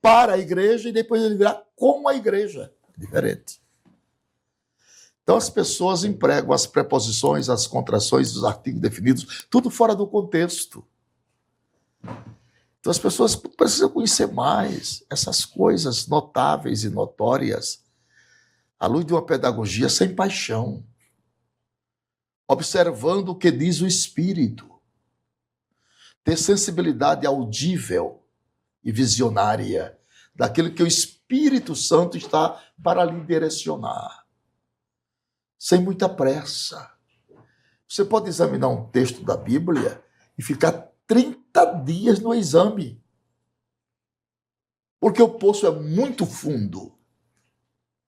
para a igreja e depois ele virá com a igreja. Diferente. Então as pessoas empregam as preposições, as contrações, os artigos definidos, tudo fora do contexto. Então as pessoas precisam conhecer mais essas coisas notáveis e notórias à luz de uma pedagogia sem paixão. observando o que diz o Espírito, ter sensibilidade audível e visionária daquilo que o Espírito Santo está para lhe direcionar, sem muita pressa. Você pode examinar um texto da Bíblia e ficar 30 dias no exame, porque o poço é muito fundo,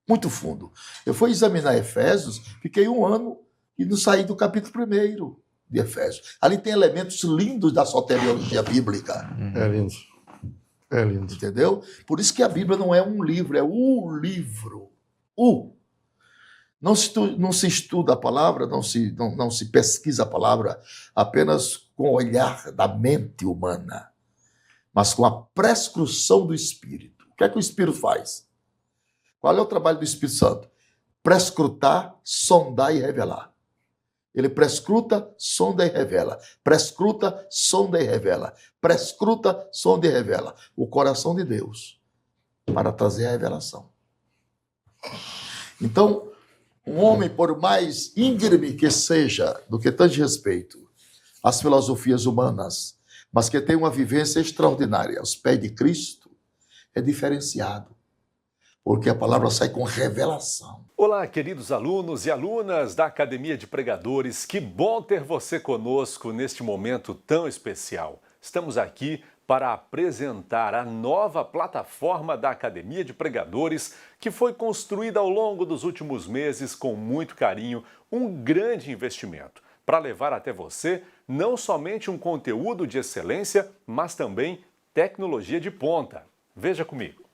muito fundo. Eu fui examinar Efésios, fiquei 1 ano e não saí do capítulo 1 de Efésios. Ali tem elementos lindos da soteriologia bíblica. É lindo. É lindo. Entendeu? Por isso que a Bíblia não é um livro, é o livro. Não se estuda a palavra, não se pesquisa a palavra apenas com o olhar da mente humana, mas com a prescrução do Espírito. O que é que o Espírito faz? Qual é o trabalho do Espírito Santo? Prescrutar, sondar e revelar. Ele prescruta, sonda e revela. Prescruta, sonda e revela. Prescruta, sonda e revela. O coração de Deus para trazer a revelação. Então, um homem, por mais íngreme que seja, do que tange respeito às filosofias humanas, mas que tem uma vivência extraordinária aos pés de Cristo, é diferenciado, porque a palavra sai com revelação. Olá, queridos alunos e alunas da Academia de Pregadores, que bom ter você conosco neste momento tão especial. Estamos aqui para apresentar a nova plataforma da Academia de Pregadores, que foi construída ao longo dos últimos meses com muito carinho, um grande investimento, para levar até você não somente um conteúdo de excelência, mas também tecnologia de ponta. Veja comigo.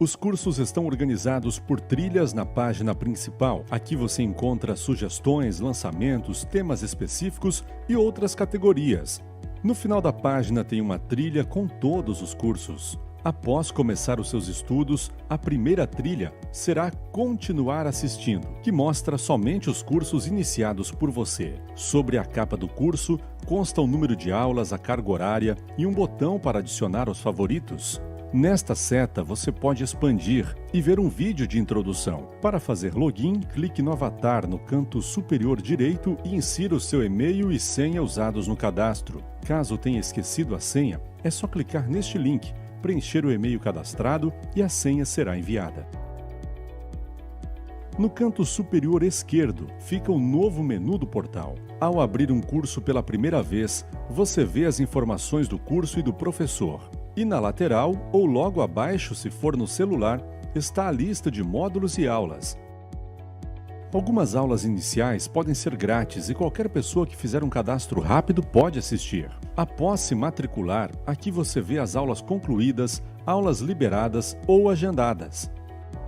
Os cursos estão organizados por trilhas na página principal. Aqui você encontra sugestões, lançamentos, temas específicos e outras categorias. No final da página tem uma trilha com todos os cursos. Após começar os seus estudos, a primeira trilha será Continuar assistindo, que mostra somente os cursos iniciados por você. Sobre a capa do curso consta o número de aulas, a carga horária e um botão para adicionar aos favoritos. Nesta seta, você pode expandir e ver um vídeo de introdução. Para fazer login, clique no avatar no canto superior direito e insira o seu e-mail e senha usados no cadastro. Caso tenha esquecido a senha, é só clicar neste link, preencher o e-mail cadastrado e a senha será enviada. No canto superior esquerdo fica o novo menu do portal. Ao abrir um curso pela primeira vez, você vê as informações do curso e do professor. E na lateral, ou logo abaixo, se for no celular, está a lista de módulos e aulas. Algumas aulas iniciais podem ser grátis e qualquer pessoa que fizer um cadastro rápido pode assistir. Após se matricular, aqui você vê as aulas concluídas, aulas liberadas ou agendadas.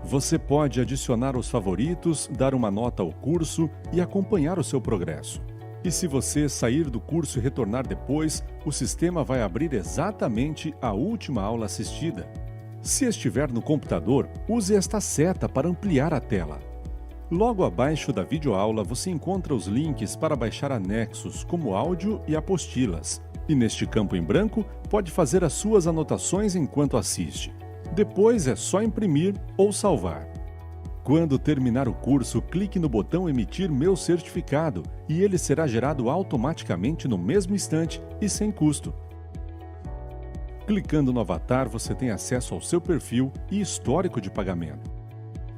Você pode adicionar os favoritos, dar uma nota ao curso e acompanhar o seu progresso. E se você sair do curso e retornar depois, o sistema vai abrir exatamente a última aula assistida. Se estiver no computador, use esta seta para ampliar a tela. Logo abaixo da videoaula você encontra os links para baixar anexos, como áudio e apostilas. E neste campo em branco, pode fazer as suas anotações enquanto assiste. Depois é só imprimir ou salvar. Quando terminar o curso, clique no botão Emitir meu certificado e ele será gerado automaticamente no mesmo instante e sem custo. Clicando no avatar, você tem acesso ao seu perfil e histórico de pagamento.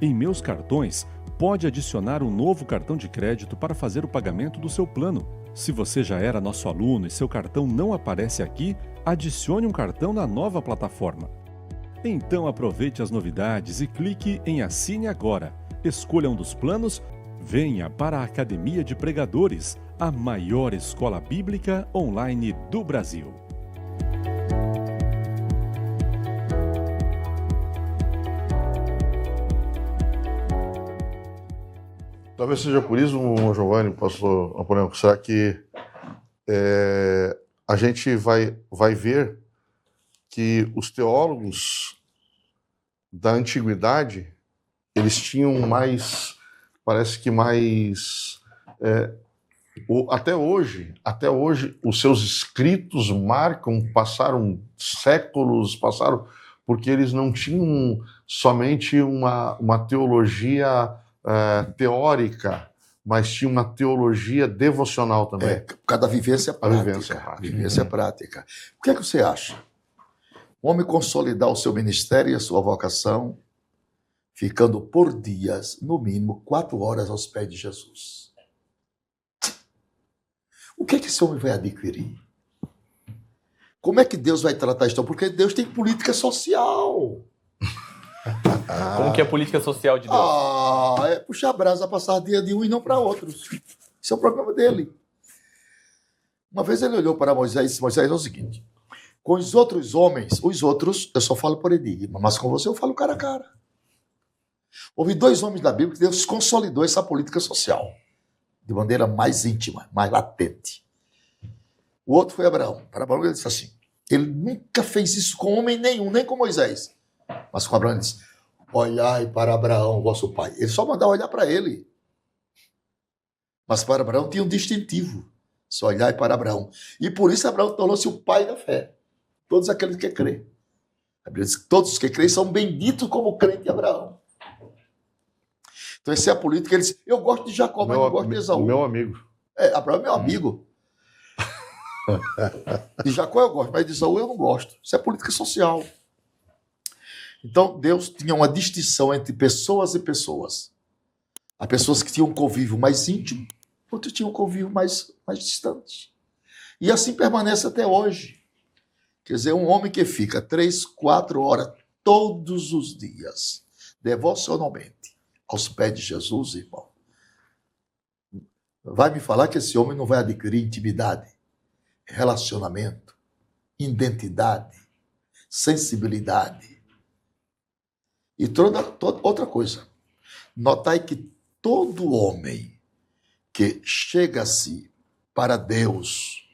Em Meus Cartões, pode adicionar um novo cartão de crédito para fazer o pagamento do seu plano. Se você já era nosso aluno e seu cartão não aparece aqui, adicione um cartão na nova plataforma. Então aproveite as novidades e clique em Assine Agora. Escolha um dos planos, venha para a Academia de Pregadores, a maior escola bíblica online do Brasil. Talvez seja por isso, Giovanni, pastor Apolião, será que a gente vai ver que os teólogos da antiguidade, eles tinham mais, parece que mais, até hoje, os seus escritos passaram séculos, porque eles não tinham somente uma teologia teórica, mas tinha uma teologia devocional também. Por causa da vivência prática. vivência prática. Vivência prática. O que é que você acha? O homem consolidar o seu ministério e a sua vocação, ficando por dias, no mínimo, 4 horas aos pés de Jesus. O que é que esse homem vai adquirir? Como é que Deus vai tratar isso? Porque Deus tem política social. Como que é a política social de Deus? É puxar a brasa, passar dia de um e não para outros. Isso é o problema dele. Uma vez ele olhou para Moisés e disse: Moisés, é o seguinte, com os outros homens, os outros eu só falo por enigma, mas com você eu falo cara a cara. Houve 2 homens da Bíblia que Deus consolidou essa política social de maneira mais íntima, mais latente. O outro foi Abraão. Para Abraão ele disse assim, ele nunca fez isso com homem nenhum, nem com Moisés. Mas com Abraão ele disse: olhai para Abraão, vosso pai. Ele só mandava olhar para ele. Mas para Abraão tinha um distintivo. Só olhai para Abraão. E por isso Abraão tornou-se o pai da fé. Todos aqueles que creem. A Bíblia diz que todos os que creem são benditos como crente de Abraão. Então essa é a política. Ele disse: eu gosto de Jacó, mas não gosto de Esaú. Meu amigo. Abraão é meu amigo. De Jacó eu gosto, mas de Esaú eu não gosto. Isso é política social. Então, Deus tinha uma distinção entre pessoas e pessoas. Há pessoas que tinham um convívio mais íntimo, outros tinham um convívio mais distante. E assim permanece até hoje. Quer dizer, um homem que fica 3, 4 horas todos os dias, devocionalmente, aos pés de Jesus, irmão, vai me falar que esse homem não vai adquirir intimidade, relacionamento, identidade, sensibilidade. E toda outra coisa, notai que todo homem que chega-se para Deus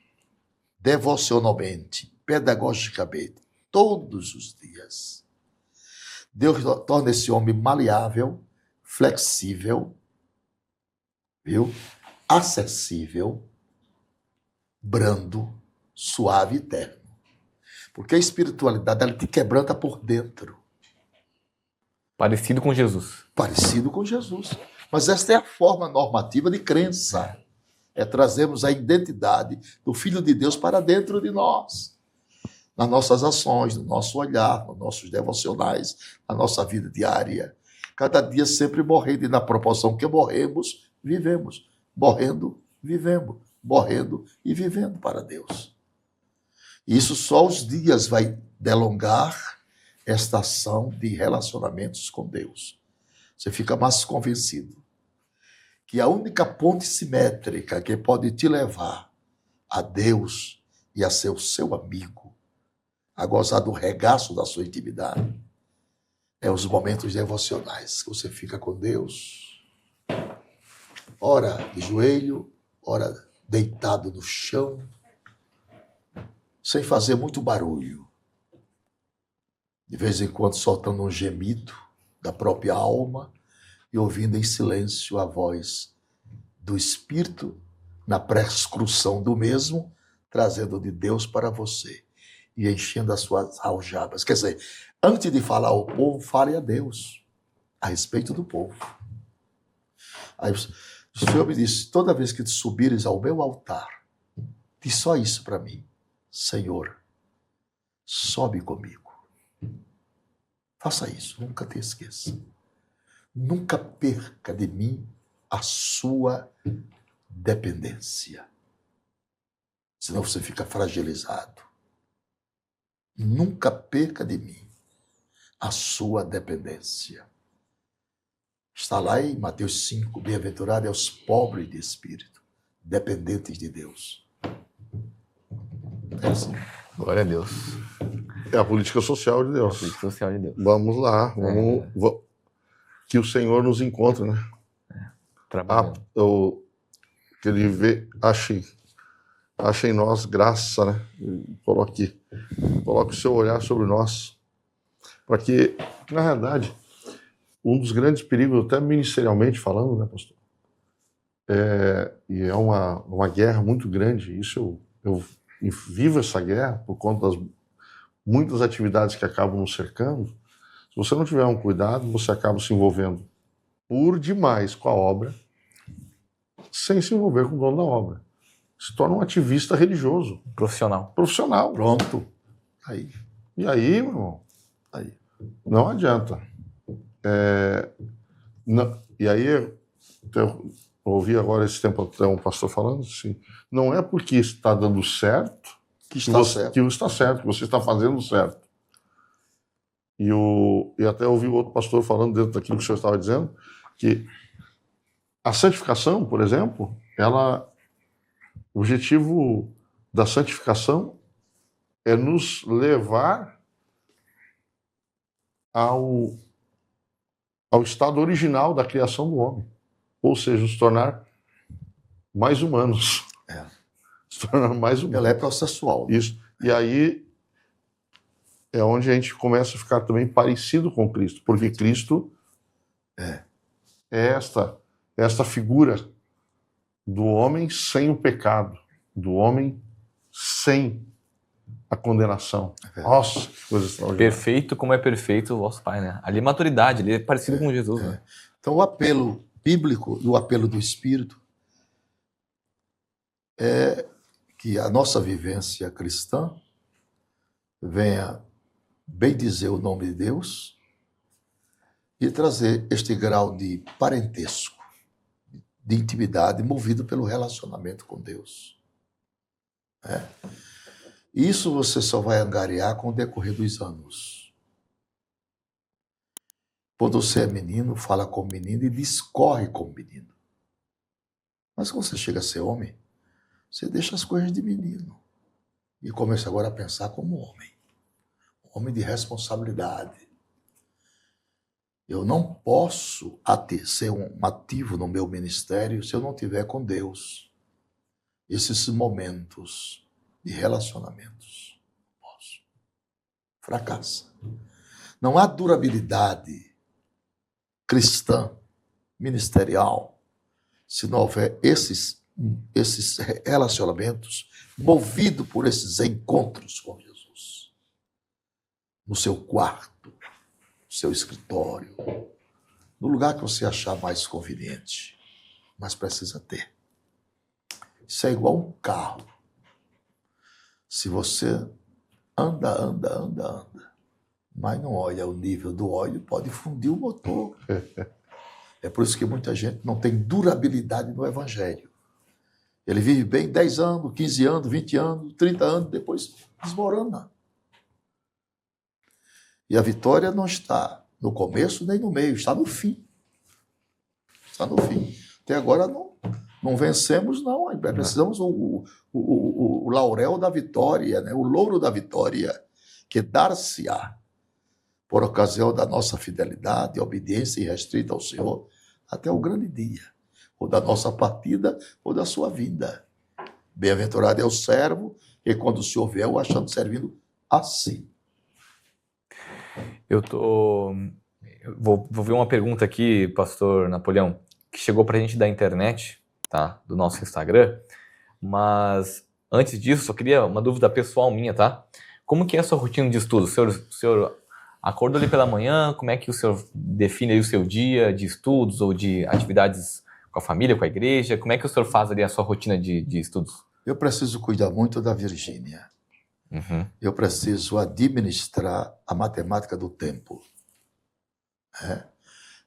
devocionalmente, pedagogicamente, todos os dias, Deus torna esse homem maleável, flexível, viu? Acessível, brando, suave e terno. Porque a espiritualidade, ela te quebranta por dentro. Parecido com Jesus. Parecido com Jesus. Mas esta é a forma normativa de crença. É trazermos a identidade do Filho de Deus para dentro de nós. Nas nossas ações, no nosso olhar, nos nossos devocionais, na nossa vida diária. Cada dia sempre morrendo, e na proporção que morremos, vivemos. Morrendo, vivemos. Morrendo e vivendo para Deus. Isso só os dias vai delongar esta ação de relacionamentos com Deus. Você fica mais convencido que a única ponte simétrica que pode te levar a Deus e a ser o seu amigo, a gozar do regaço da sua intimidade, é os momentos devocionais que você fica com Deus, ora de joelho, ora deitado no chão, sem fazer muito barulho. De vez em quando soltando um gemido da própria alma e ouvindo em silêncio a voz do Espírito na prescrição do mesmo, trazendo de Deus para você e enchendo as suas aljabas. Quer dizer, antes de falar ao povo, fale a Deus a respeito do povo. Aí o Senhor me disse: toda vez que tu subires ao meu altar, diz só isso para mim: Senhor, sobe comigo. Faça isso, nunca te esqueça. Nunca perca de mim a sua dependência. Senão você fica fragilizado. Nunca perca de mim a sua dependência. Está lá em Mateus 5, bem-aventurado é os pobres de espírito, dependentes de Deus. É assim. Glória a Deus. É a política social de Deus. Política social de Deus. Vamos lá, que o Senhor nos encontre, né? Trabalhando. Que Ele ache em nós graça, né? Coloque o seu olhar sobre nós, para que, na realidade, um dos grandes perigos, até ministerialmente falando, né, pastor? E é uma guerra muito grande. Isso eu vivo essa guerra por conta das muitas atividades que acabam nos cercando. Se você não tiver um cuidado, você acaba se envolvendo por demais com a obra sem se envolver com o dono da obra. Se torna um ativista religioso, Profissional. profissional. Pronto. Aí. E aí, meu irmão, Aí. não adianta. E aí, eu ouvi agora esse tempo até um pastor falando assim, não é porque está dando certo Que está você, que está certo, que você está fazendo certo. E até ouvi outro pastor falando dentro daquilo que o senhor estava dizendo, que a santificação, por exemplo, o objetivo da santificação é nos levar ao estado original da criação do homem. Ou seja, nos tornar mais humanos. Se tornar mais humanos. Ela é processual. Isso. E aí é onde a gente começa a ficar também parecido com Cristo, porque Cristo é esta figura do homem sem o pecado, do homem sem a condenação. Nossa, que coisa extraordinária. Perfeito como é perfeito o vosso Pai, né? Ali é maturidade, ali é parecido com Jesus, né? Então, o apelo bíblico e o apelo do Espírito é que a nossa vivência cristã venha bendizer o nome de Deus e trazer este grau de parentesco, de intimidade, movido pelo relacionamento com Deus. Isso você só vai angariar com o decorrer dos anos. Quando você é menino, fala com o menino e discorre com o menino. Mas quando você chega a ser homem, você deixa as coisas de menino e começa agora a pensar como homem. Homem de responsabilidade. Eu não posso ser um ativo no meu ministério se eu não tiver com Deus esses momentos de relacionamentos. Não posso. Fracassa. Não há durabilidade cristã, ministerial, se não houver esses relacionamentos movidos por esses encontros com Jesus. No seu quarto, no seu escritório, no lugar que você achar mais conveniente, mas precisa ter. Isso é igual um carro. Se você anda, mas não olha o nível do óleo, pode fundir o motor. É por isso que muita gente não tem durabilidade no Evangelho. Ele vive bem 10 anos, 15 anos, 20 anos, 30 anos, depois desmorona. E a vitória não está no começo nem no meio, está no fim. Está no fim. Até agora não vencemos, não. Precisamos o laurel da vitória, né? O louro da vitória, que dar-se-á por ocasião da nossa fidelidade, obediência irrestrita ao Senhor, até o grande dia, ou da nossa partida, ou da sua vinda. Bem-aventurado é o servo, que quando o Senhor vier, o achando servindo assim. Vou ver uma pergunta aqui, pastor Napoleão, que chegou pra gente da internet, tá? Do nosso Instagram, mas antes disso, só queria uma dúvida pessoal minha, tá? Como que é a sua rotina de estudo? O senhor acorda ali pela manhã, como é que o senhor define aí o seu dia de estudos ou de atividades com a família, com a igreja? Como é que o senhor faz ali a sua rotina de estudos? Eu preciso cuidar muito da Virgínia. Eu preciso administrar a matemática do tempo.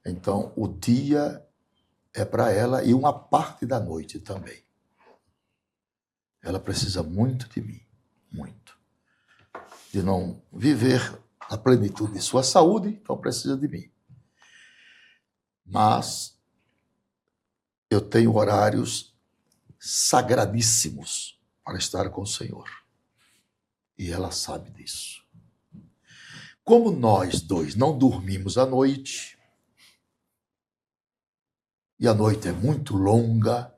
Então, o dia é para ela e uma parte da noite também. Ela precisa muito de mim, muito. De não viver a plenitude de sua saúde, então precisa de mim. Mas eu tenho horários sagradíssimos para estar com o Senhor. E ela sabe disso. Como nós dois não dormimos à noite, e a noite é muito longa,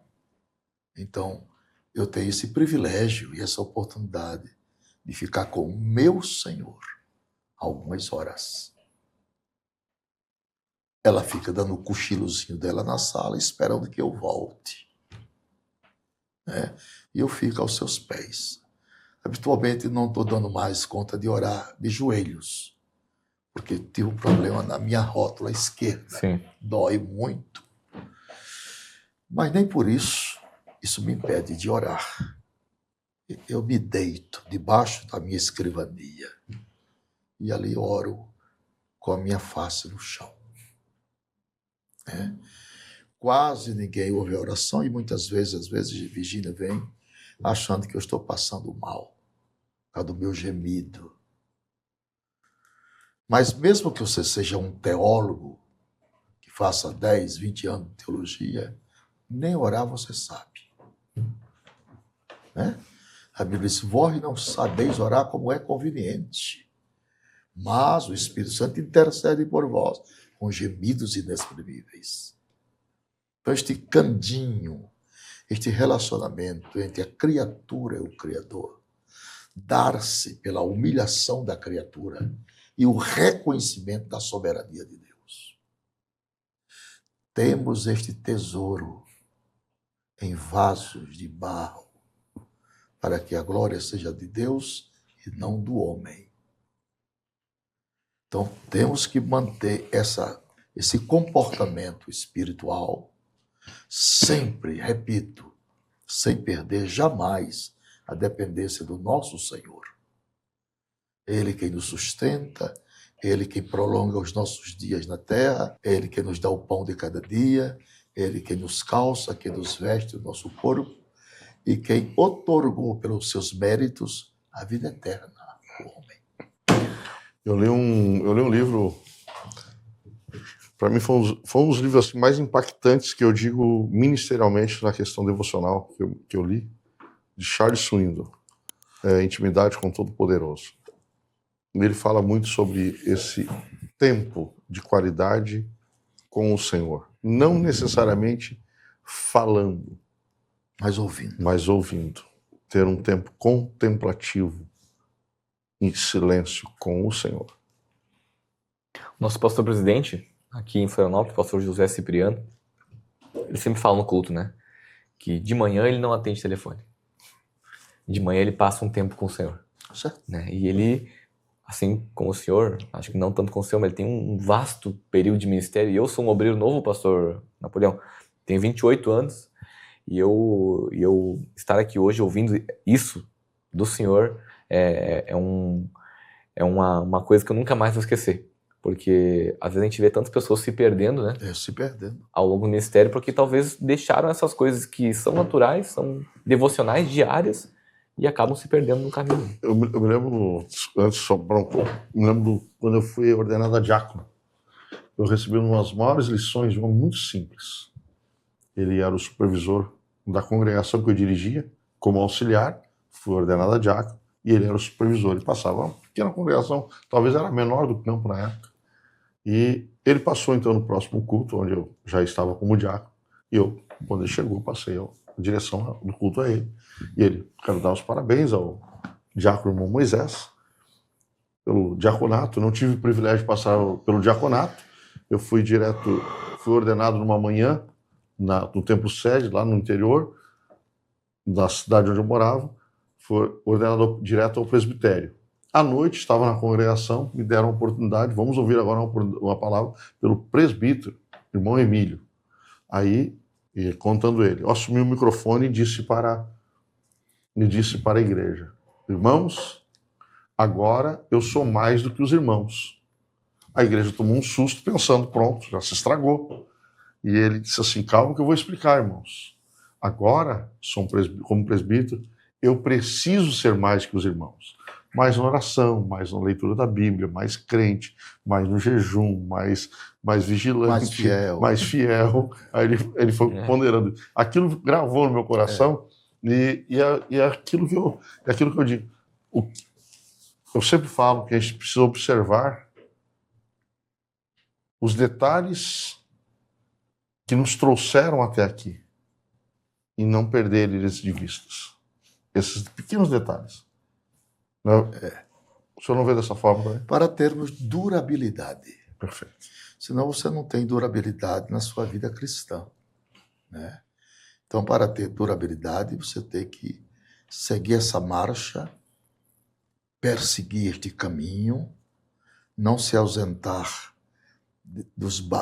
então eu tenho esse privilégio e essa oportunidade de ficar com o meu Senhor algumas horas. Ela fica dando o cochilozinho dela na sala, esperando que eu volte. E eu fico aos seus pés. Habitualmente não estou dando mais conta de orar de joelhos, porque tive um problema na minha rótula esquerda. Sim. Dói muito. Mas nem por isso me impede de orar. Eu me deito debaixo da minha escrivania e ali oro com a minha face no chão. Quase ninguém ouve a oração e muitas vezes, às vezes, Virgínia vem achando que eu estou passando mal, por causa do meu gemido. Mas mesmo que você seja um teólogo, que faça 10, 20 anos de teologia, nem orar você sabe. Né? A Bíblia diz, vós não sabeis orar como é conveniente, mas o Espírito Santo intercede por vós com gemidos inexprimíveis. Então este candinho, este relacionamento entre a criatura e o Criador, dar-se pela humilhação da criatura e o reconhecimento da soberania de Deus. Temos este tesouro em vasos de barro, para que a glória seja de Deus e não do homem. Então, temos que manter esse comportamento espiritual sempre, repito, sem perder jamais a dependência do nosso Senhor. Ele quem nos sustenta, Ele quem prolonga os nossos dias na terra, Ele quem nos dá o pão de cada dia, Ele quem nos calça, quem nos veste o nosso corpo, e quem otorgou pelos seus méritos a vida eterna ao homem. Eu li um livro, para mim foi um dos livros assim, mais impactantes que eu digo ministerialmente na questão devocional que eu li, de Charles Swindoll, Intimidade com o Todo-Poderoso. Ele fala muito sobre esse tempo de qualidade com o Senhor. Não necessariamente falando, mas ouvindo. Ter um tempo contemplativo, em silêncio com o Senhor. Nosso pastor presidente, aqui em Florianópolis, pastor José Cipriano, ele sempre fala no culto, né? Que de manhã ele não atende telefone. De manhã ele passa um tempo com o Senhor. Certo. Né? E ele, assim como o senhor, acho que não tanto como o senhor, mas ele tem um vasto período de ministério. E eu sou um obreiro novo, pastor Napoleão. Tenho 28 anos. E eu estar aqui hoje ouvindo isso do senhor é uma coisa que eu nunca mais vou esquecer. Porque às vezes a gente vê tantas pessoas se perdendo, né? Se perdendo. Ao longo do ministério, porque talvez deixaram essas coisas que são naturais, são devocionais, diárias, e acabam se perdendo no caminho. Eu me lembro, antes só para um pouco, me lembro quando eu fui ordenado a diácono. Eu recebi umas maiores lições de uma muito simples. Ele era o supervisor da congregação que eu dirigia, como auxiliar, fui ordenado a diácono, e ele era o supervisor. Ele passava uma pequena congregação, talvez era menor do campo na época. E ele passou então no próximo culto, onde eu já estava como diácono, e eu, quando ele chegou, passei a direção do culto a ele. E ele, quero dar os parabéns ao diácono irmão Moisés, pelo diaconato. Eu não tive o privilégio de passar pelo diaconato, eu fui ordenado numa manhã, no templo sede, lá no interior da cidade onde eu morava, foi ordenado direto ao presbitério. À noite, estava na congregação, me deram a oportunidade, vamos ouvir agora uma palavra pelo presbítero, irmão Emílio. Aí, contando ele, eu assumi o microfone e me disse para a igreja, irmãos, agora eu sou mais do que os irmãos. A igreja tomou um susto pensando, pronto, já se estragou. E ele disse assim, calma que eu vou explicar, irmãos. Agora, como presbítero, eu preciso ser mais que os irmãos. Mais na oração, mais na leitura da Bíblia, mais crente, mais no jejum, mais vigilante, mais fiel. Aí ele foi ponderando. Aquilo gravou no meu coração e é aquilo que eu digo. Eu sempre falo que a gente precisa observar os detalhes que nos trouxeram até aqui e não perder eles de vistas. Esses pequenos detalhes. Não, o senhor não vê dessa forma também? Para termos durabilidade. Perfeito. Senão você não tem durabilidade na sua vida cristã. Né? Então, para ter durabilidade, você tem que seguir essa marcha, perseguir este caminho, não se ausentar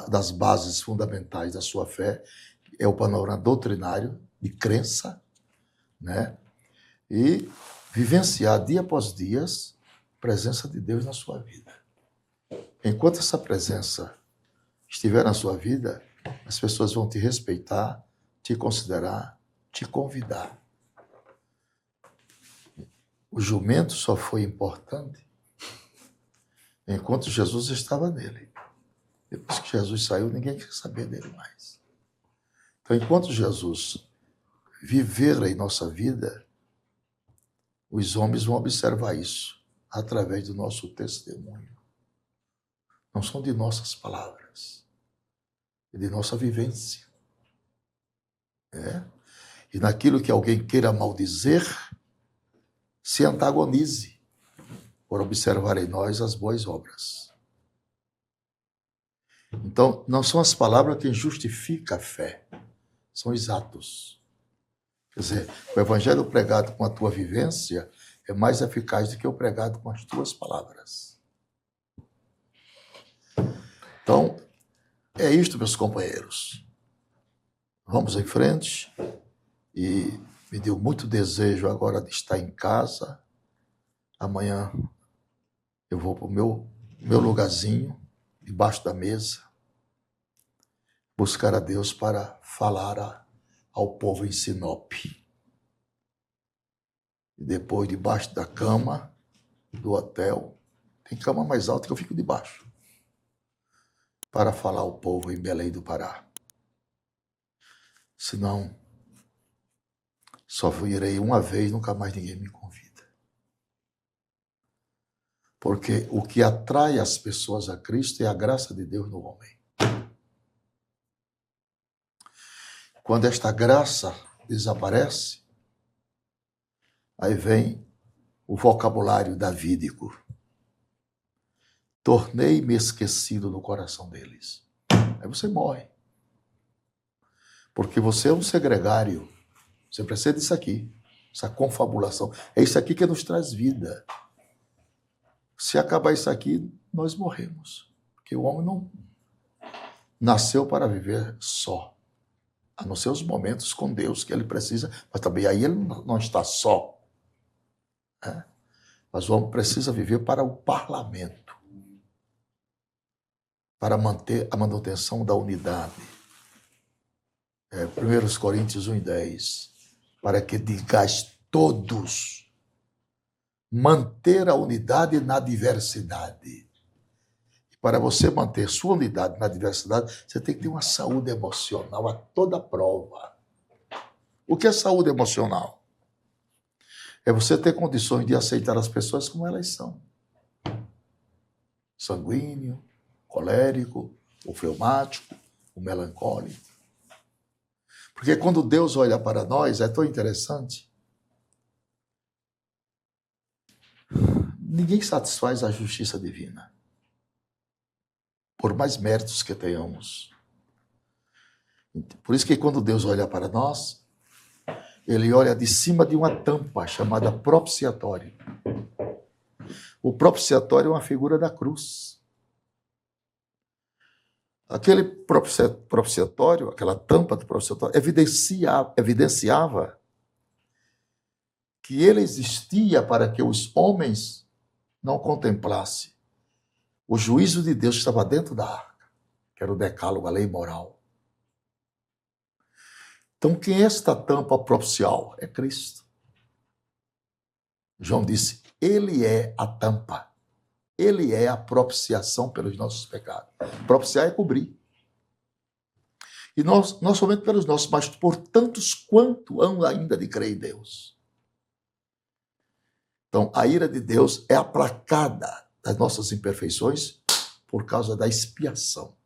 das bases fundamentais da sua fé, é o panorama doutrinário de crença, né? E vivenciar dia após dia a presença de Deus na sua vida. Enquanto essa presença estiver na sua vida, as pessoas vão te respeitar, te considerar, te convidar. O jumento só foi importante enquanto Jesus estava nele. Depois que Jesus saiu, ninguém quer saber dele mais. Então, enquanto Jesus viver em nossa vida, os homens vão observar isso através do nosso testemunho. Não são de nossas palavras, é de nossa vivência. E naquilo que alguém queira maldizer, se antagonize por observar em nós as boas obras. Então, não são as palavras quem justifica a fé, são os atos. Quer dizer, o evangelho pregado com a tua vivência é mais eficaz do que o pregado com as tuas palavras. Então, é isto, meus companheiros. Vamos em frente. E me deu muito desejo agora de estar em casa. Amanhã eu vou para o meu lugarzinho, debaixo da mesa, buscar a Deus para falar ao povo em Sinop. E depois, debaixo da cama do hotel, tem cama mais alta que eu fico debaixo, para falar ao povo em Belém do Pará. Senão, só irei uma vez, nunca mais ninguém me convida. Porque o que atrai as pessoas a Cristo é a graça de Deus no homem. Quando esta graça desaparece, aí vem o vocabulário davídico. Tornei-me esquecido no coração deles. Aí você morre. Porque você é um segregário. Você precisa disso aqui, essa confabulação. É isso aqui que nos traz vida. Se acabar isso aqui, nós morremos. Porque o homem não nasceu para viver só. A não ser os momentos com Deus que ele precisa, mas também aí ele não está só. Né? Mas o homem precisa viver para o parlamento, para manter a manutenção da unidade. 1 Coríntios 1:10, para que digais todos, manter a unidade na diversidade. Para você manter sua unidade na diversidade, você tem que ter uma saúde emocional a toda prova. O que é saúde emocional? É você ter condições de aceitar as pessoas como elas são. Sanguíneo, colérico, o fleumático, o melancólico. Porque quando Deus olha para nós, é tão interessante. Ninguém satisfaz a justiça divina, por mais méritos que tenhamos. Por isso que quando Deus olha para nós, ele olha de cima de uma tampa chamada propiciatório. O propiciatório é uma figura da cruz. Aquele propiciatório, aquela tampa do propiciatório, evidenciava que ele existia para que os homens não contemplassem o juízo de Deus que estava dentro da arca, que era o decálogo, a lei moral. Então, quem é esta tampa propicial? É Cristo. João disse, ele é a tampa. Ele é a propiciação pelos nossos pecados. Propiciar é cobrir. E nós somente pelos nossos, mas por tantos quanto hão ainda de crer em Deus. Então, a ira de Deus é aplacada das nossas imperfeições por causa da expiação,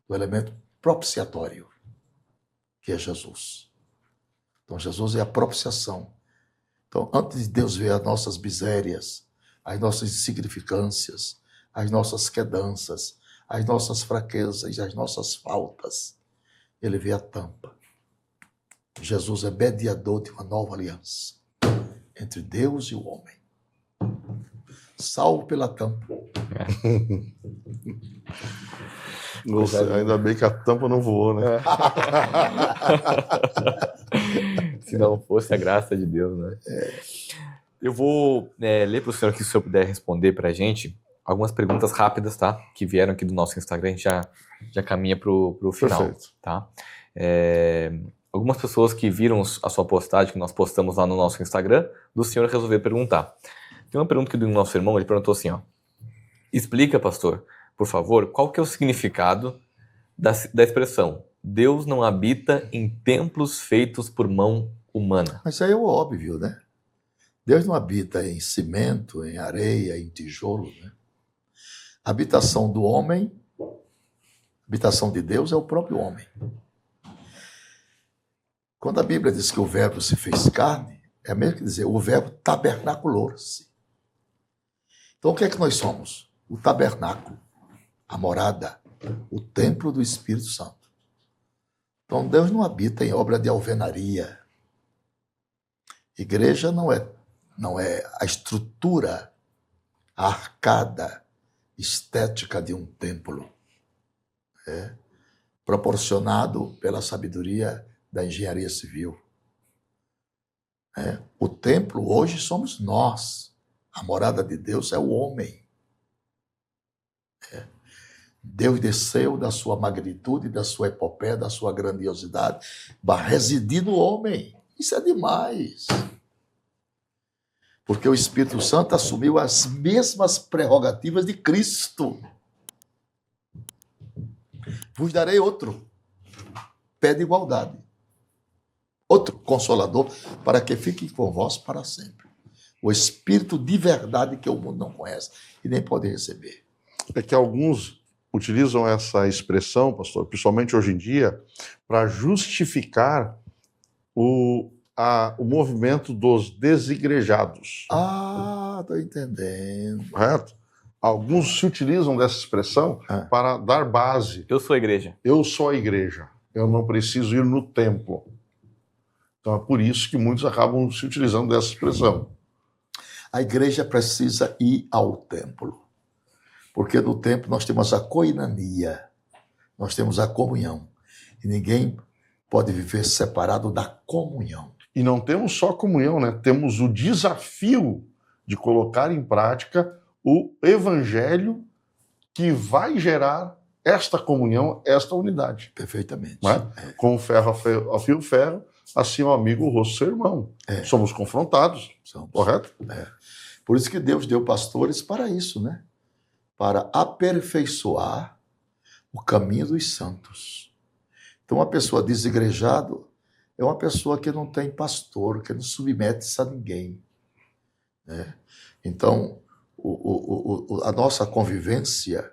do elemento propiciatório, que é Jesus. Então, Jesus é a propiciação. Então, antes de Deus ver as nossas misérias, as nossas insignificâncias, as nossas quedanças, as nossas fraquezas e as nossas faltas, ele vê a tampa. Jesus é mediador de uma nova aliança entre Deus e o homem. Salvo pela tampa. Nossa, ainda bem que a tampa não voou, né? Se não fosse a graça de Deus, né? Eu vou ler para o senhor aqui, se o senhor puder responder para a gente, algumas perguntas rápidas, tá? Que vieram aqui do nosso Instagram, a gente já caminha para o final. Perfeito. Tá? Algumas pessoas que viram a sua postagem, que nós postamos lá no nosso Instagram, do senhor resolver perguntar. Tem uma pergunta aqui do nosso irmão, ele perguntou assim, ó. Explica, pastor, por favor, qual que é o significado da expressão Deus não habita em templos feitos por mão humana? Mas isso aí é o óbvio, né? Deus não habita em cimento, em areia, em tijolo, né? A habitação do homem, a habitação de Deus é o próprio homem. Quando a Bíblia diz que o verbo se fez carne, é mesmo que dizer, o verbo tabernaculou-se. Então o que é que nós somos? O tabernáculo, a morada, o templo do Espírito Santo. Então Deus não habita em obra de alvenaria. Igreja não é a estrutura, a arcada estética de um templo. É proporcionado pela sabedoria da engenharia civil. O templo hoje somos nós. A morada de Deus é o homem. Deus desceu da sua magnitude, da sua epopeia, da sua grandiosidade, para residir no homem. Isso é demais. Porque o Espírito Santo assumiu as mesmas prerrogativas de Cristo. Vos darei outro, pé de igualdade. Outro consolador, para que fique com vós para sempre. O Espírito de verdade que o mundo não conhece e nem pode receber. É que alguns utilizam essa expressão, pastor, principalmente hoje em dia, para justificar o movimento dos desigrejados. Ah, estou entendendo. Correto? Alguns se utilizam dessa expressão para dar base. Eu sou a igreja. Eu sou a igreja. Eu não preciso ir no templo. Então é por isso que muitos acabam se utilizando dessa expressão. A igreja precisa ir ao templo. Porque no templo nós temos a koinonia, nós temos a comunhão. E ninguém pode viver separado da comunhão. E não temos só comunhão, né? Temos o desafio de colocar em prática o evangelho que vai gerar esta comunhão, esta unidade. Perfeitamente. Não é? Com ferro afia o ferro, assim o amigo o rosto do seu irmão. Somos confrontados, correto? Por isso que Deus deu pastores para isso, né? Para aperfeiçoar o caminho dos santos. Então, uma pessoa desigrejada é uma pessoa que não tem pastor, que não submete-se a ninguém. Né? Então, a nossa convivência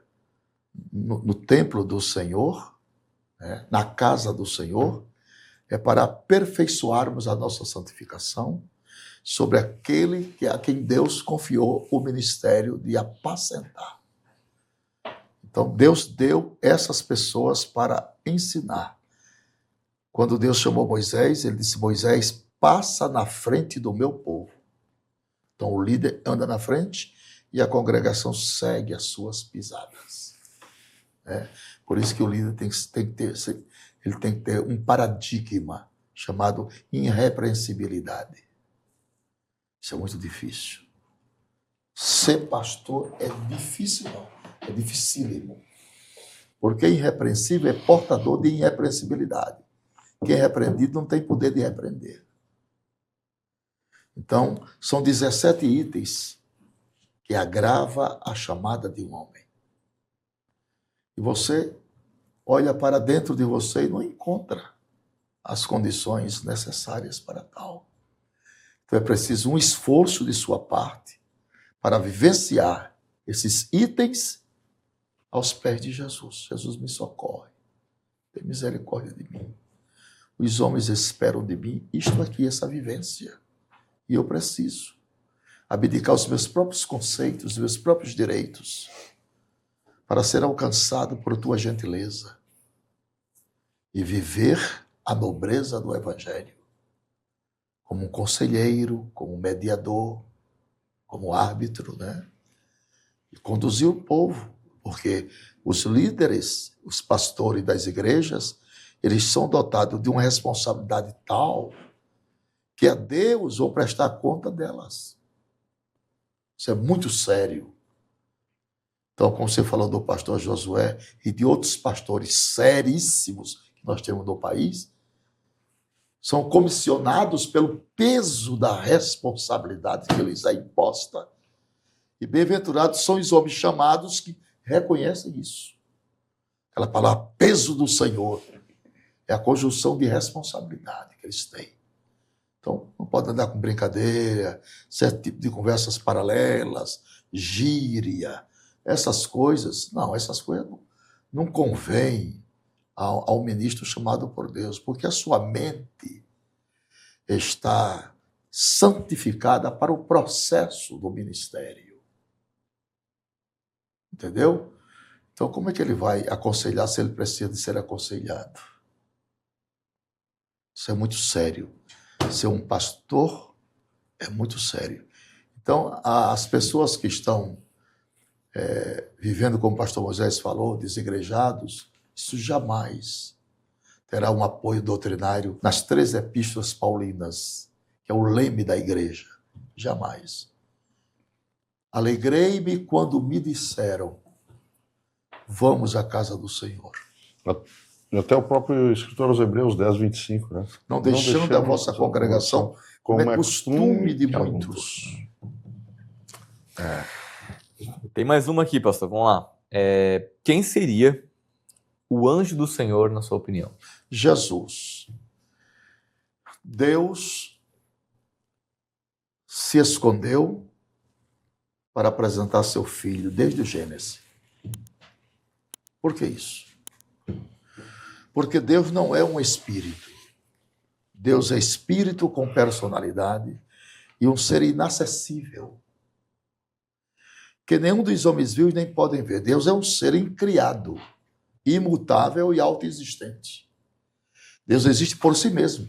no templo do Senhor, né? Na casa do Senhor, é para aperfeiçoarmos a nossa santificação sobre aquele a quem Deus confiou o ministério de apacentar. Então, Deus deu essas pessoas para ensinar. Quando Deus chamou Moisés, ele disse, Moisés, passa na frente do meu povo. Então, o líder anda na frente e a congregação segue as suas pisadas. Por isso que o líder tem que ter um paradigma chamado irrepreensibilidade. Isso é muito difícil. Ser pastor é difícil, não. É dificílimo. Porque irrepreensível é portador de irrepreensibilidade. Quem é repreendido não tem poder de repreender. Então, são 17 itens que agrava a chamada de um homem. E você olha para dentro de você e não encontra as condições necessárias para tal. Então é preciso um esforço de sua parte para vivenciar esses itens aos pés de Jesus. Jesus me socorre. Tem misericórdia de mim. Os homens esperam de mim isto aqui, essa vivência. E eu preciso abdicar os meus próprios conceitos, os meus próprios direitos, para ser alcançado por tua gentileza e viver a nobreza do Evangelho como um conselheiro, como um mediador, como árbitro, né? E conduzir o povo Porque os líderes, os pastores das igrejas, eles são dotados de uma responsabilidade tal que a Deus vão prestar conta delas. Isso é muito sério. Então, como você falou do pastor Josué e de outros pastores seríssimos que nós temos no país, são comissionados pelo peso da responsabilidade que lhes é imposta. E bem-aventurados são os homens chamados que reconhecem isso. Aquela palavra peso do Senhor é a conjunção de responsabilidade que eles têm. Então, não pode andar com brincadeira, certo tipo de conversas paralelas, gíria, essas coisas. Não, essas coisas não convêm ao ministro chamado por Deus, porque a sua mente está santificada para o processo do ministério. Entendeu? Então, como é que ele vai aconselhar se ele precisa de ser aconselhado? Isso é muito sério. Ser um pastor é muito sério. Então, as pessoas que estão vivendo, como o pastor Moisés falou, desigrejados, isso jamais terá um apoio doutrinário nas 3 epístolas paulinas, que é o leme da igreja. Jamais. Alegrei-me quando me disseram, vamos à casa do Senhor. Até o próprio escritor aos Hebreus 10, 25, né? Não deixando da vossa congregação, como é costume de muitos. Tem mais uma aqui, pastor. Vamos lá. Quem seria o anjo do Senhor, na sua opinião? Jesus. Deus se escondeu para apresentar seu filho desde o Gênesis. Por que isso? Porque Deus não é um espírito. Deus é espírito com personalidade e um ser inacessível, que nenhum dos homens viu e nem podem ver. Deus é um ser incriado, imutável e autoexistente. Deus existe por si mesmo,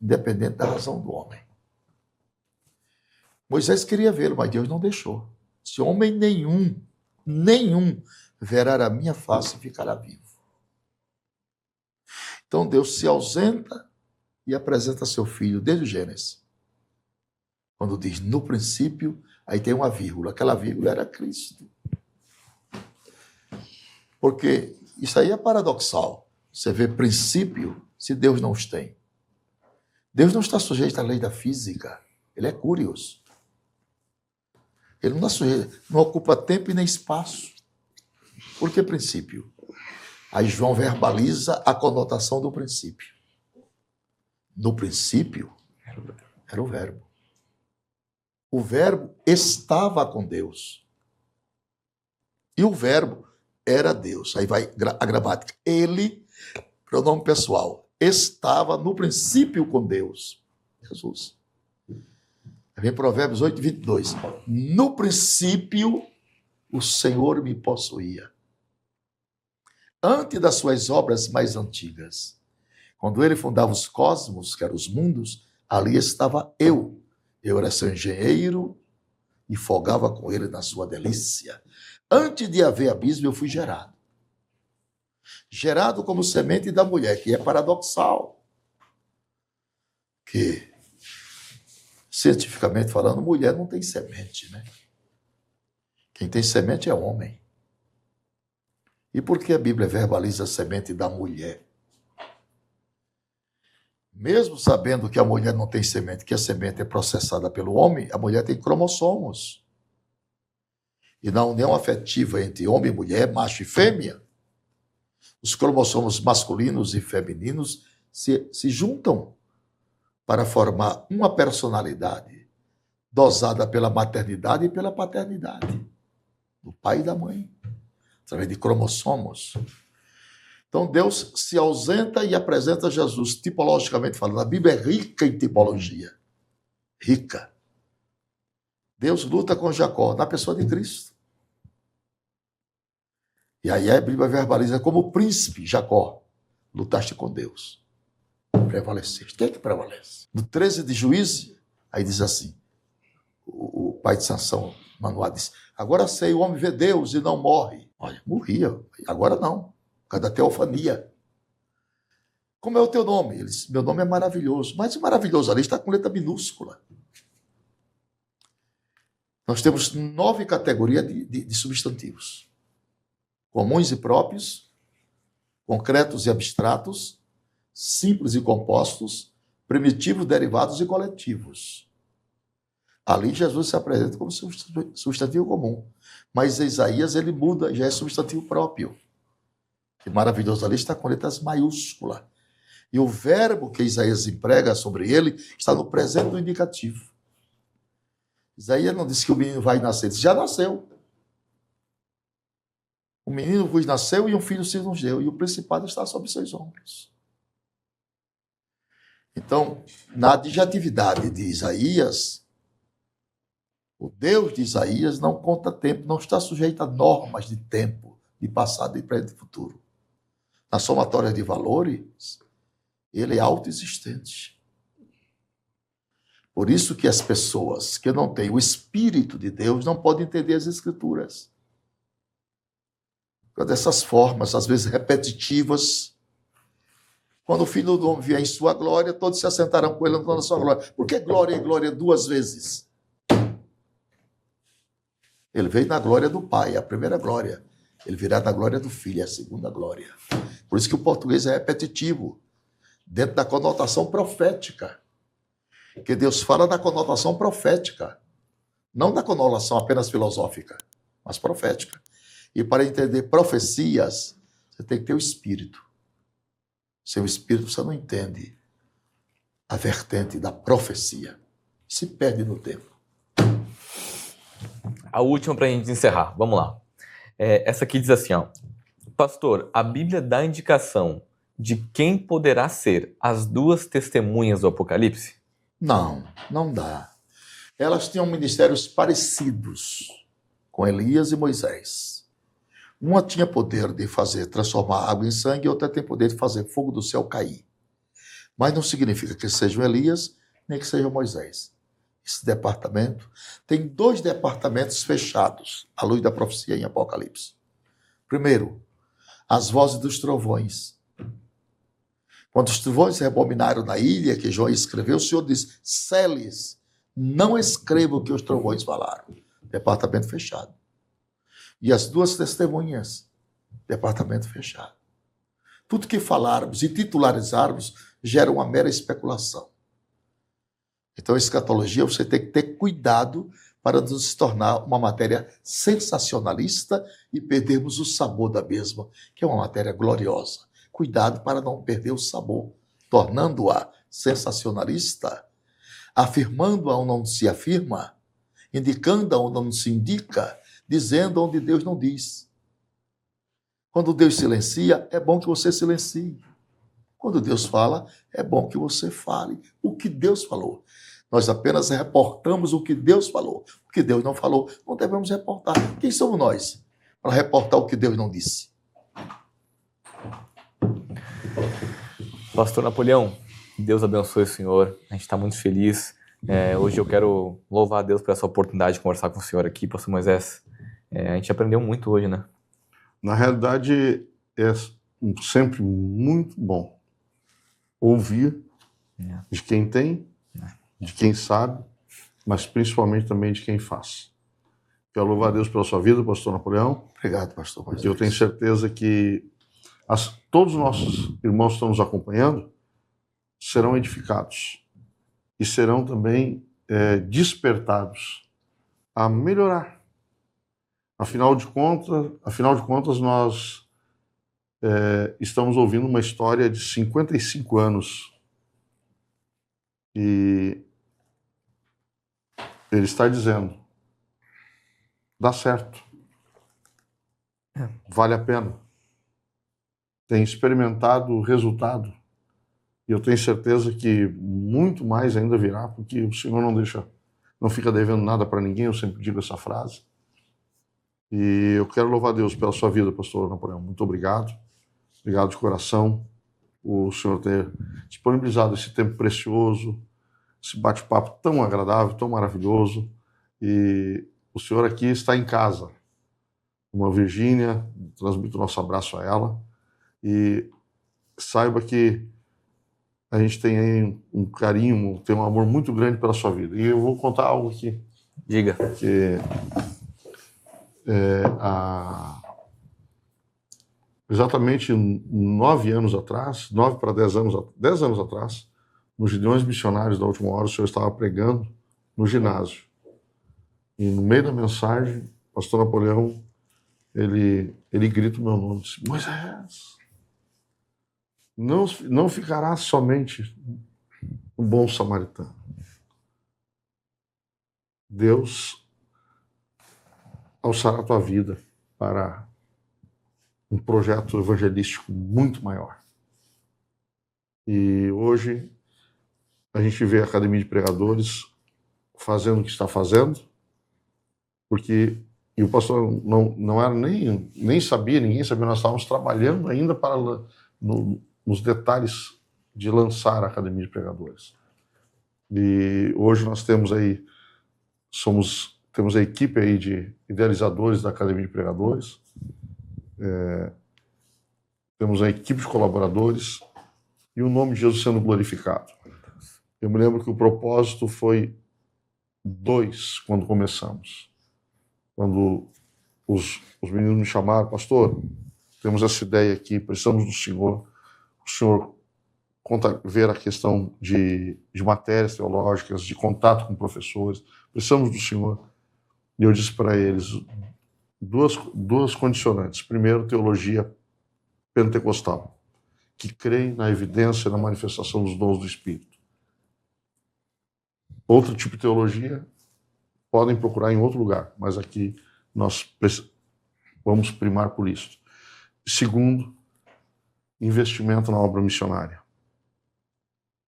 independente da razão do homem. Moisés queria vê-lo, mas Deus não deixou. Se homem nenhum verá a minha face e ficará vivo. Então Deus se ausenta e apresenta seu filho desde o Gênesis. Quando diz no princípio, aí tem uma vírgula. Aquela vírgula era Cristo. Porque isso aí é paradoxal. Você vê princípio se Deus não os tem. Deus não está sujeito à lei da física. Ele é curioso. Ele não está sujeito, não ocupa tempo e nem espaço. Por que princípio? Aí João verbaliza a conotação do princípio. No princípio, era o verbo. O verbo estava com Deus. E o verbo era Deus. Aí vai a gramática. Ele, pronome pessoal, estava no princípio com Deus. Jesus. Aí vem Provérbios 8, 22. No princípio, o Senhor me possuía. Antes das suas obras mais antigas. Quando ele fundava os cosmos, que eram os mundos, ali estava eu. Eu era seu engenheiro e folgava com ele na sua delícia. Antes de haver abismo, eu fui gerado. Gerado como semente da mulher, que é paradoxal. Que, cientificamente falando, mulher não tem semente, né? Quem tem semente é homem. E por que a Bíblia verbaliza a semente da mulher? Mesmo sabendo que a mulher não tem semente, que a semente é processada pelo homem, a mulher tem cromossomos. E na união afetiva entre homem e mulher, macho e fêmea, os cromossomos masculinos e femininos se juntam para formar uma personalidade dosada pela maternidade e pela paternidade, do pai e da mãe, através de cromossomos. Então Deus se ausenta e apresenta Jesus, tipologicamente falando. A Bíblia é rica em tipologia. Rica. Deus luta com Jacó, na pessoa de Cristo. E aí a Bíblia verbaliza como príncipe, Jacó, lutaste com Deus. Prevaleceste. Quem é que prevalece? No 13 de Juízes, aí diz assim, o pai de Sansão, Manoá, diz, agora sei, o homem vê Deus e não morre. Olha, morria. Agora não. Por causa da teofania. Como é o teu nome? Ele disse, meu nome é maravilhoso. Mas o maravilhoso ali está com letra minúscula. Nós temos 9 categorias de substantivos. Comuns e próprios, concretos e abstratos, simples e compostos, primitivos, derivados e coletivos. Ali Jesus se apresenta como substantivo comum. Mas Isaías ele muda, já é substantivo próprio. Que maravilhoso ali está com letras maiúsculas. E o verbo que Isaías emprega sobre ele está no presente do indicativo. Isaías não disse que o menino vai nascer, disse, já nasceu. O menino vos nasceu e um filho se nos deu, e o principado está sobre seus ombros. Então, na adjetividade de Isaías, o Deus de Isaías não conta tempo, não está sujeito a normas de tempo, de passado, de presente e futuro. Na somatória de valores, ele é autoexistente. Por isso que as pessoas que não têm o Espírito de Deus não podem entender as Escrituras. Dessas formas, às vezes repetitivas. Quando o Filho do Homem vier em sua glória, todos se assentarão com ele na sua glória. Por que glória e glória 2 vezes? Ele veio na glória do Pai, a primeira glória. Ele virá na glória do Filho, a segunda glória. Por isso que o português é repetitivo, dentro da conotação profética. Que Deus fala da conotação profética, não da conotação apenas filosófica, mas profética. E para entender profecias, você tem que ter o Espírito. Sem o Espírito, você não entende a vertente da profecia. Se perde no tempo. A última para a gente encerrar. Vamos lá. Essa aqui diz assim, ó. Pastor, a Bíblia dá indicação de quem poderá ser as 2 testemunhas do Apocalipse? Não, não dá. Elas tinham ministérios parecidos com Elias e Moisés. Uma tinha poder de transformar água em sangue, e outra tem poder de fazer fogo do céu cair. Mas não significa que sejam Elias, nem que sejam Moisés. Esse departamento tem 2 departamentos fechados, à luz da profecia em Apocalipse. Primeiro, as vozes dos trovões. Quando os trovões rebominaram na ilha que João escreveu, o Senhor disse, Celes, não escreva o que os trovões falaram. Departamento fechado. E as 2 testemunhas, departamento fechado. Tudo que falarmos e titularizarmos gera uma mera especulação. Então, a escatologia, você tem que ter cuidado para não se tornar uma matéria sensacionalista e perdermos o sabor da mesma, que é uma matéria gloriosa. Cuidado para não perder o sabor, tornando-a sensacionalista, afirmando onde não se afirma, indicando onde não se indica, dizendo onde Deus não diz. Quando Deus silencia, é bom que você silencie. Quando Deus fala, é bom que você fale o que Deus falou. Nós apenas reportamos o que Deus falou. O que Deus não falou, não devemos reportar. Quem somos nós para reportar o que Deus não disse? Pastor Napoleão, Deus abençoe o senhor. A gente está muito feliz. Hoje eu quero louvar a Deus por essa oportunidade de conversar com o senhor aqui, pastor Moisés. A gente aprendeu muito hoje, né? Na realidade, é sempre muito bom ouvir de quem tem, de quem sabe, mas principalmente também de quem faz. Quero louvar a Deus pela sua vida, pastor Napoleão. Obrigado, pastor Moisés. Eu tenho certeza que todos os nossos irmãos que estão nos acompanhando serão edificados e serão também despertados a melhorar. Afinal de contas, nós estamos ouvindo uma história de 55 anos e ele está dizendo, dá certo, vale a pena, tem experimentado o resultado e eu tenho certeza que muito mais ainda virá, porque o Senhor não fica devendo nada para ninguém, eu sempre digo essa frase. E eu quero louvar a Deus pela sua vida, pastor Napoleão. Muito obrigado. Obrigado de coração. O senhor ter disponibilizado esse tempo precioso, esse bate-papo tão agradável, tão maravilhoso. E o senhor aqui está em casa. irmã Virgínia, transmito o nosso abraço a ela. E saiba que a gente tem aí um carinho, tem um amor muito grande pela sua vida. E eu vou contar algo aqui. Diga. Que exatamente 9 anos atrás, 9 para 10 anos atrás, nos Gideões Missionários da Última Hora, o senhor estava pregando no ginásio. E no meio da mensagem, o pastor Napoleão, ele grita o meu nome, disse, Moisés, não ficará somente um bom samaritano. Deus alçará a tua vida para um projeto evangelístico muito maior. E hoje a gente vê a Academia de Pregadores fazendo o que está fazendo, porque e o pastor não era nem sabia, ninguém sabia, nós estávamos trabalhando ainda para nos detalhes de lançar a Academia de Pregadores. E hoje nós temos aí, temos a equipe aí de idealizadores da Academia de Pregadores, temos a equipe de colaboradores e o nome de Jesus sendo glorificado. Eu me lembro que o propósito foi 2 quando começamos. Quando os meninos me chamaram, pastor, temos essa ideia aqui, precisamos do senhor. O senhor ver a questão de matérias teológicas, de contato com professores, precisamos do senhor. E eu disse para eles duas condicionantes. Primeiro, teologia pentecostal, que crê na evidência e na manifestação dos dons do Espírito. Outro tipo de teologia podem procurar em outro lugar, mas aqui nós vamos primar por isso. Segundo, investimento na obra missionária.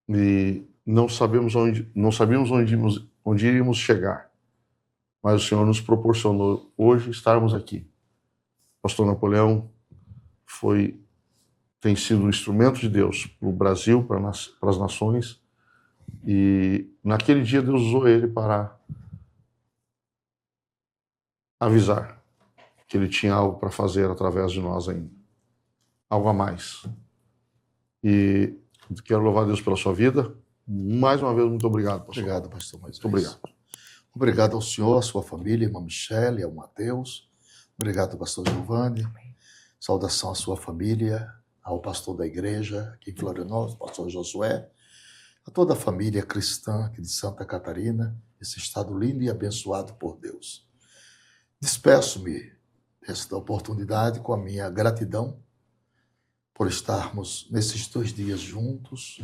E não sabíamos onde iríamos chegar, mas o Senhor nos proporcionou hoje estarmos aqui. O pastor Napoleão tem sido um instrumento de Deus para o Brasil, para as nações, e naquele dia Deus usou ele para avisar que ele tinha algo para fazer através de nós ainda. Algo a mais. E quero louvar a Deus pela sua vida. Mais uma vez, muito obrigado, pastor. Obrigado, pastor Moisés. Muito obrigado. Obrigado ao senhor, à sua família, irmã Michele, ao Mateus. Obrigado, pastor Giovanni. Saudação à sua família, ao pastor da igreja aqui em Florianópolis, pastor Josué, a toda a família cristã aqui de Santa Catarina, esse estado lindo e abençoado por Deus. Despeço-me desta oportunidade com a minha gratidão por estarmos nesses 2 dias juntos,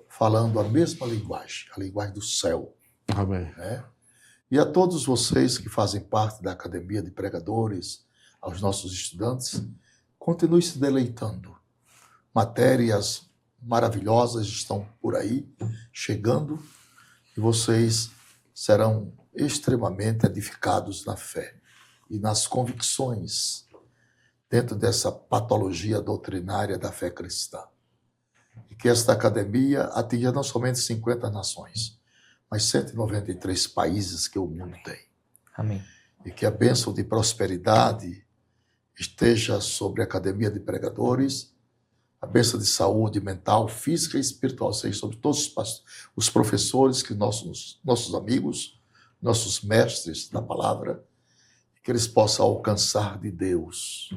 falando a mesma linguagem, a linguagem do céu. Amém. Né? E a todos vocês que fazem parte da Academia de Pregadores, aos nossos estudantes, continue se deleitando. Matérias maravilhosas estão por aí, chegando, e vocês serão extremamente edificados na fé e nas convicções dentro dessa patologia doutrinária da fé cristã. E que esta academia atinja não somente 50 nações, mas 193 países que o mundo tem. Amém. E que a bênção de prosperidade esteja sobre a Academia de Pregadores, a bênção de saúde mental, física e espiritual seja sobre todos os professores, que nossos amigos, nossos mestres da palavra, que eles possam alcançar de Deus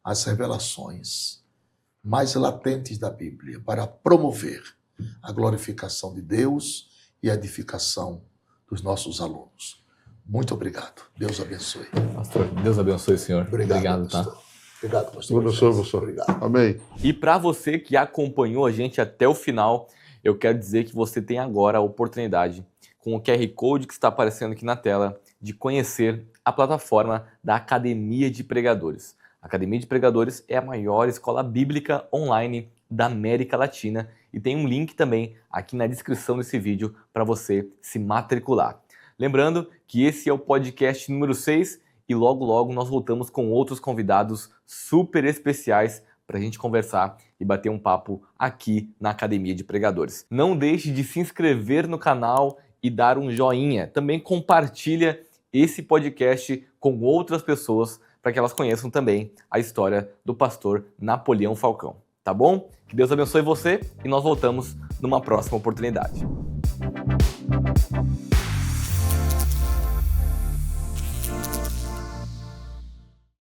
as revelações mais latentes da Bíblia para promover a glorificação de Deus e a edificação dos nossos alunos. Muito obrigado. Deus abençoe. Pastor, Deus abençoe o senhor. Obrigado, tá? pastor. Obrigado, pastor. Deus abençoe, pastor. Obrigado. Amém. E para você que acompanhou a gente até o final, eu quero dizer que você tem agora a oportunidade, com o QR Code que está aparecendo aqui na tela, de conhecer a plataforma da Academia de Pregadores. A Academia de Pregadores é a maior escola bíblica online da América Latina e tem um link também aqui na descrição desse vídeo para você se matricular. Lembrando que esse é o podcast número 6 e logo logo nós voltamos com outros convidados super especiais para a gente conversar e bater um papo aqui na Academia de Pregadores. Não deixe de se inscrever no canal e dar um joinha. Também compartilha esse podcast com outras pessoas para que elas conheçam também a história do pastor Napoleão Falcão. Tá bom? Que Deus abençoe você e nós voltamos numa próxima oportunidade.